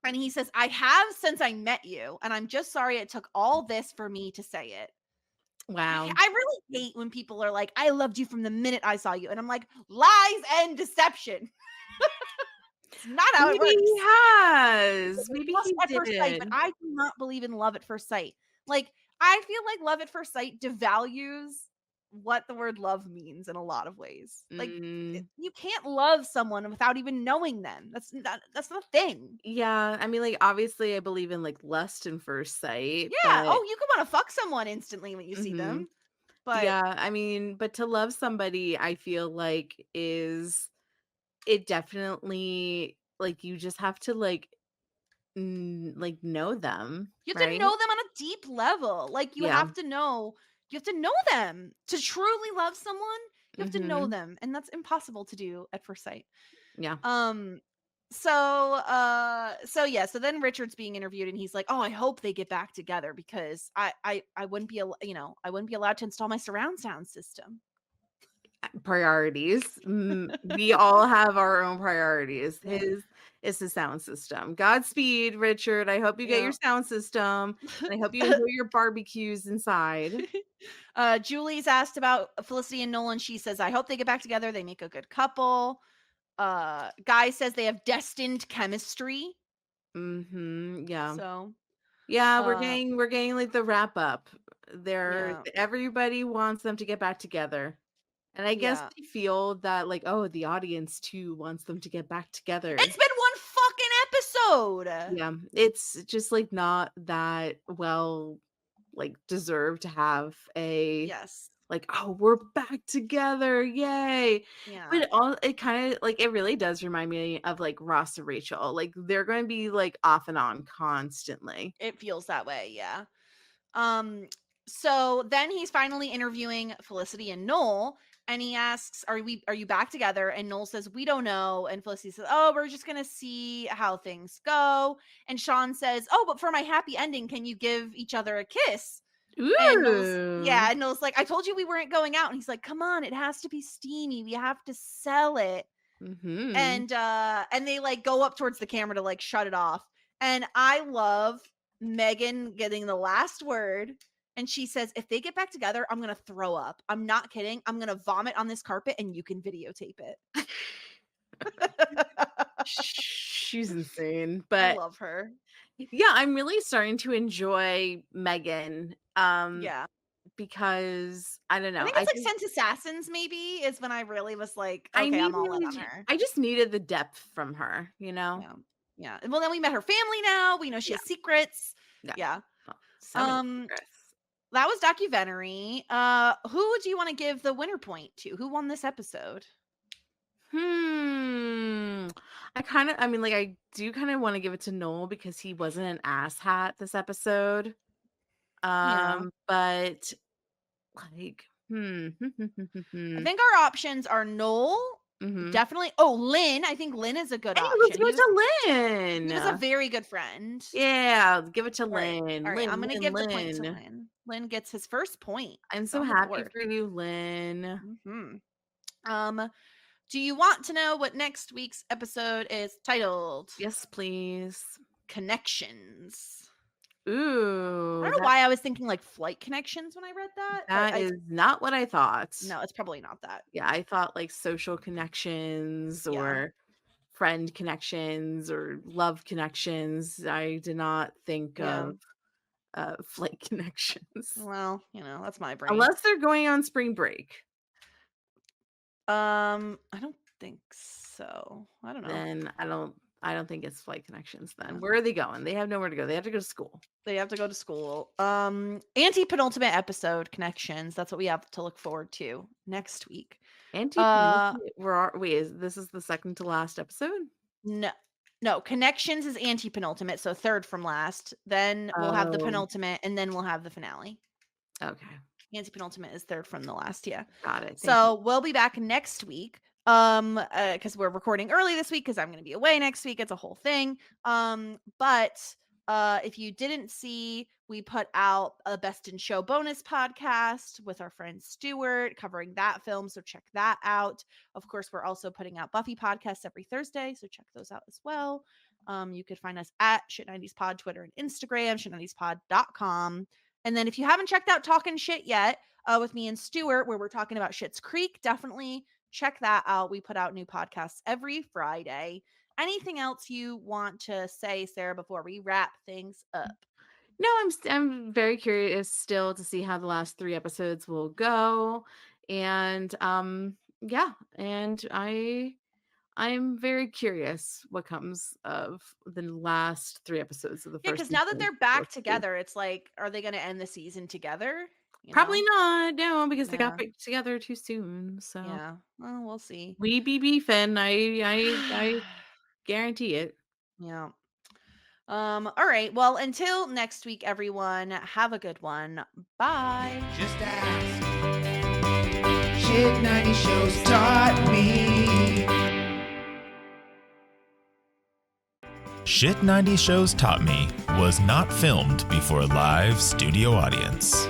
and he says I have since I met you and I'm just sorry it took all this for me to say it. Wow. I really hate when people are like, "I loved you from the minute I saw you," and I'm like, "Lies and deception." It's not how it Maybe works. he has. There's Maybe lust he at first sight, but did. I do not believe in love at first sight. Like, I feel like love at first sight devalues what the word love means in a lot of ways. Like, Mm, you can't love someone without even knowing them. That's not a thing. yeah, I mean, like, obviously, I believe in, like, lust and first sight, Yeah. but Oh, you could want to fuck someone instantly when you see mhm. them, but Yeah, I mean, but to love somebody, I feel like, is it definitely, like, you just have to, like, like, know them, you have to right? know them on a deep level. Like Yeah. you have to know them to truly love someone. You have to know Mhm. them, and that's impossible to do at first sight. Yeah. Um so then Richard's being interviewed and he's like, "Oh, I hope they get back together because I wouldn't be I wouldn't be allowed to install my surround sound system." Priorities. We all have our own priorities. His is the sound system. Godspeed, Richard. I hope you get your Yeah. sound system, and I hope you enjoy your barbecues inside. Julie's asked about Felicity and Nolan. She says, "I hope they get back together. They make a good couple." Guy says they have destined chemistry. Mhm. Yeah. So, Yeah, uh, we're getting like the wrap up. They're yeah, Everybody wants them to get back together. And I guess yeah. they feel that, like, oh, the audience too wants them to get back together. It's been one fucking episode. Yeah, it's just like not that well, like, deserved to have a, Yes. like, oh, we're back together, yay. Yeah. But all it kind of like, it really does remind me of like Ross and Rachel. Like, they're going to be like off and on constantly. It feels that way. Yeah. Um, so then he's finally interviewing Felicity and Noel, and he asks, are you back together?" And Noel says, "We don't know." And Felicity says, "Oh, we're just gonna see how things go." And Sean says, "Oh, but for my happy ending, can you give each other a kiss?" And Ooh. Noel's like, "I told you we weren't going out." And he's like, "Come on, it has to be steamy. We have to sell it." Mhm. And they like go up towards the camera to like shut it off. And I love Megan getting the last word. And she says, "If they get back together, I'm gonna throw up. I'm not kidding. I'm gonna vomit on this carpet and you can videotape it." She's insane, I but love her. Yeah, I'm really starting to enjoy Megan. Yeah. Because I don't I know. think I it's like think Sense Assassins maybe is when I really was like, I okay, I'm all in on needed her. I just needed the depth from her, you know? Yeah. Yeah. Well, then we met her family now. We know she Yeah, has secrets. yeah. Yeah. Well, so many Um, secrets. that was documentary. Who would you want to give the winner point to? Who won this episode? Hmm. I do kind of want to give it to Noel because he wasn't an asshat this episode. Yeah. But like, I hmm. think our options are Noel, Hmm. definitely. Oh, Lynn. I think Lynn is a good Hey, let's option. give it to He was a Lynn. very good friend. Yeah, give it to All right. All Lynn. right. I'm Lynn, gonna Lynn, give the point to Lynn. Lynn. Lynn gets his first point. I'm It's so on the happy board. for you, Lynn. Hmm. Do you want to know what next week's episode is titled? Yes, please. Connections. I Ooh, don't know why I was thinking like flight connections when I read that, but that is not what I thought. no, it's probably not that. Yeah, I thought like social connections Yeah. or friend connections or love connections. I did not think Yeah. of flight connections. Well, that's my brain. Unless they're going on spring break, I don't think so. I don't know. then I don't think it's flight connections then. Yeah. Where are they going? They have nowhere to go. They have to go to school. They have to go to school. Anti-penultimate episode connections. That's what we have to look forward to next week. This is the second to last episode? No, connections is anti-penultimate, so third from last. Then we'll have the Oh. penultimate, and then we'll have the finale. Okay. Anti-penultimate is third from the last, yeah. Got it. Thank So we'll be back next week. Because we're recording early this week because I'm gonna be away next week. It's a whole thing. But if you didn't see, we put out a Best in Show bonus podcast with our friend Stuart covering that film. So check that out. Of course, we're also putting out Buffy podcasts every Thursday. So check those out as well. You could find us at Shit90s Pod, Twitter and Instagram, shit90spod.com. And then if you haven't checked out Talking Shit yet, with me and Stuart, where we're talking about Schitt's Creek, definitely check that out. We put out new podcasts every Friday. Anything else you want to say, Sarah, before we wrap things up? No, I'm very curious still to see how the last 3 episodes will go. And yeah, and I'm very curious what comes of the last 3 episodes of the Yeah, first because now that season they're of back Buffy. together, it's like, are they going to end the season together? Probably not. No, because they got Yeah. back together too soon. So Yeah. Well, we'll see. we be beefing. I guarantee it. Yeah. All right. Well, until next week, everyone, have a good one. Bye. Just ask. Shit 90 shows taught me. Shit 90 Shows Taught Me was not filmed before a live studio audience.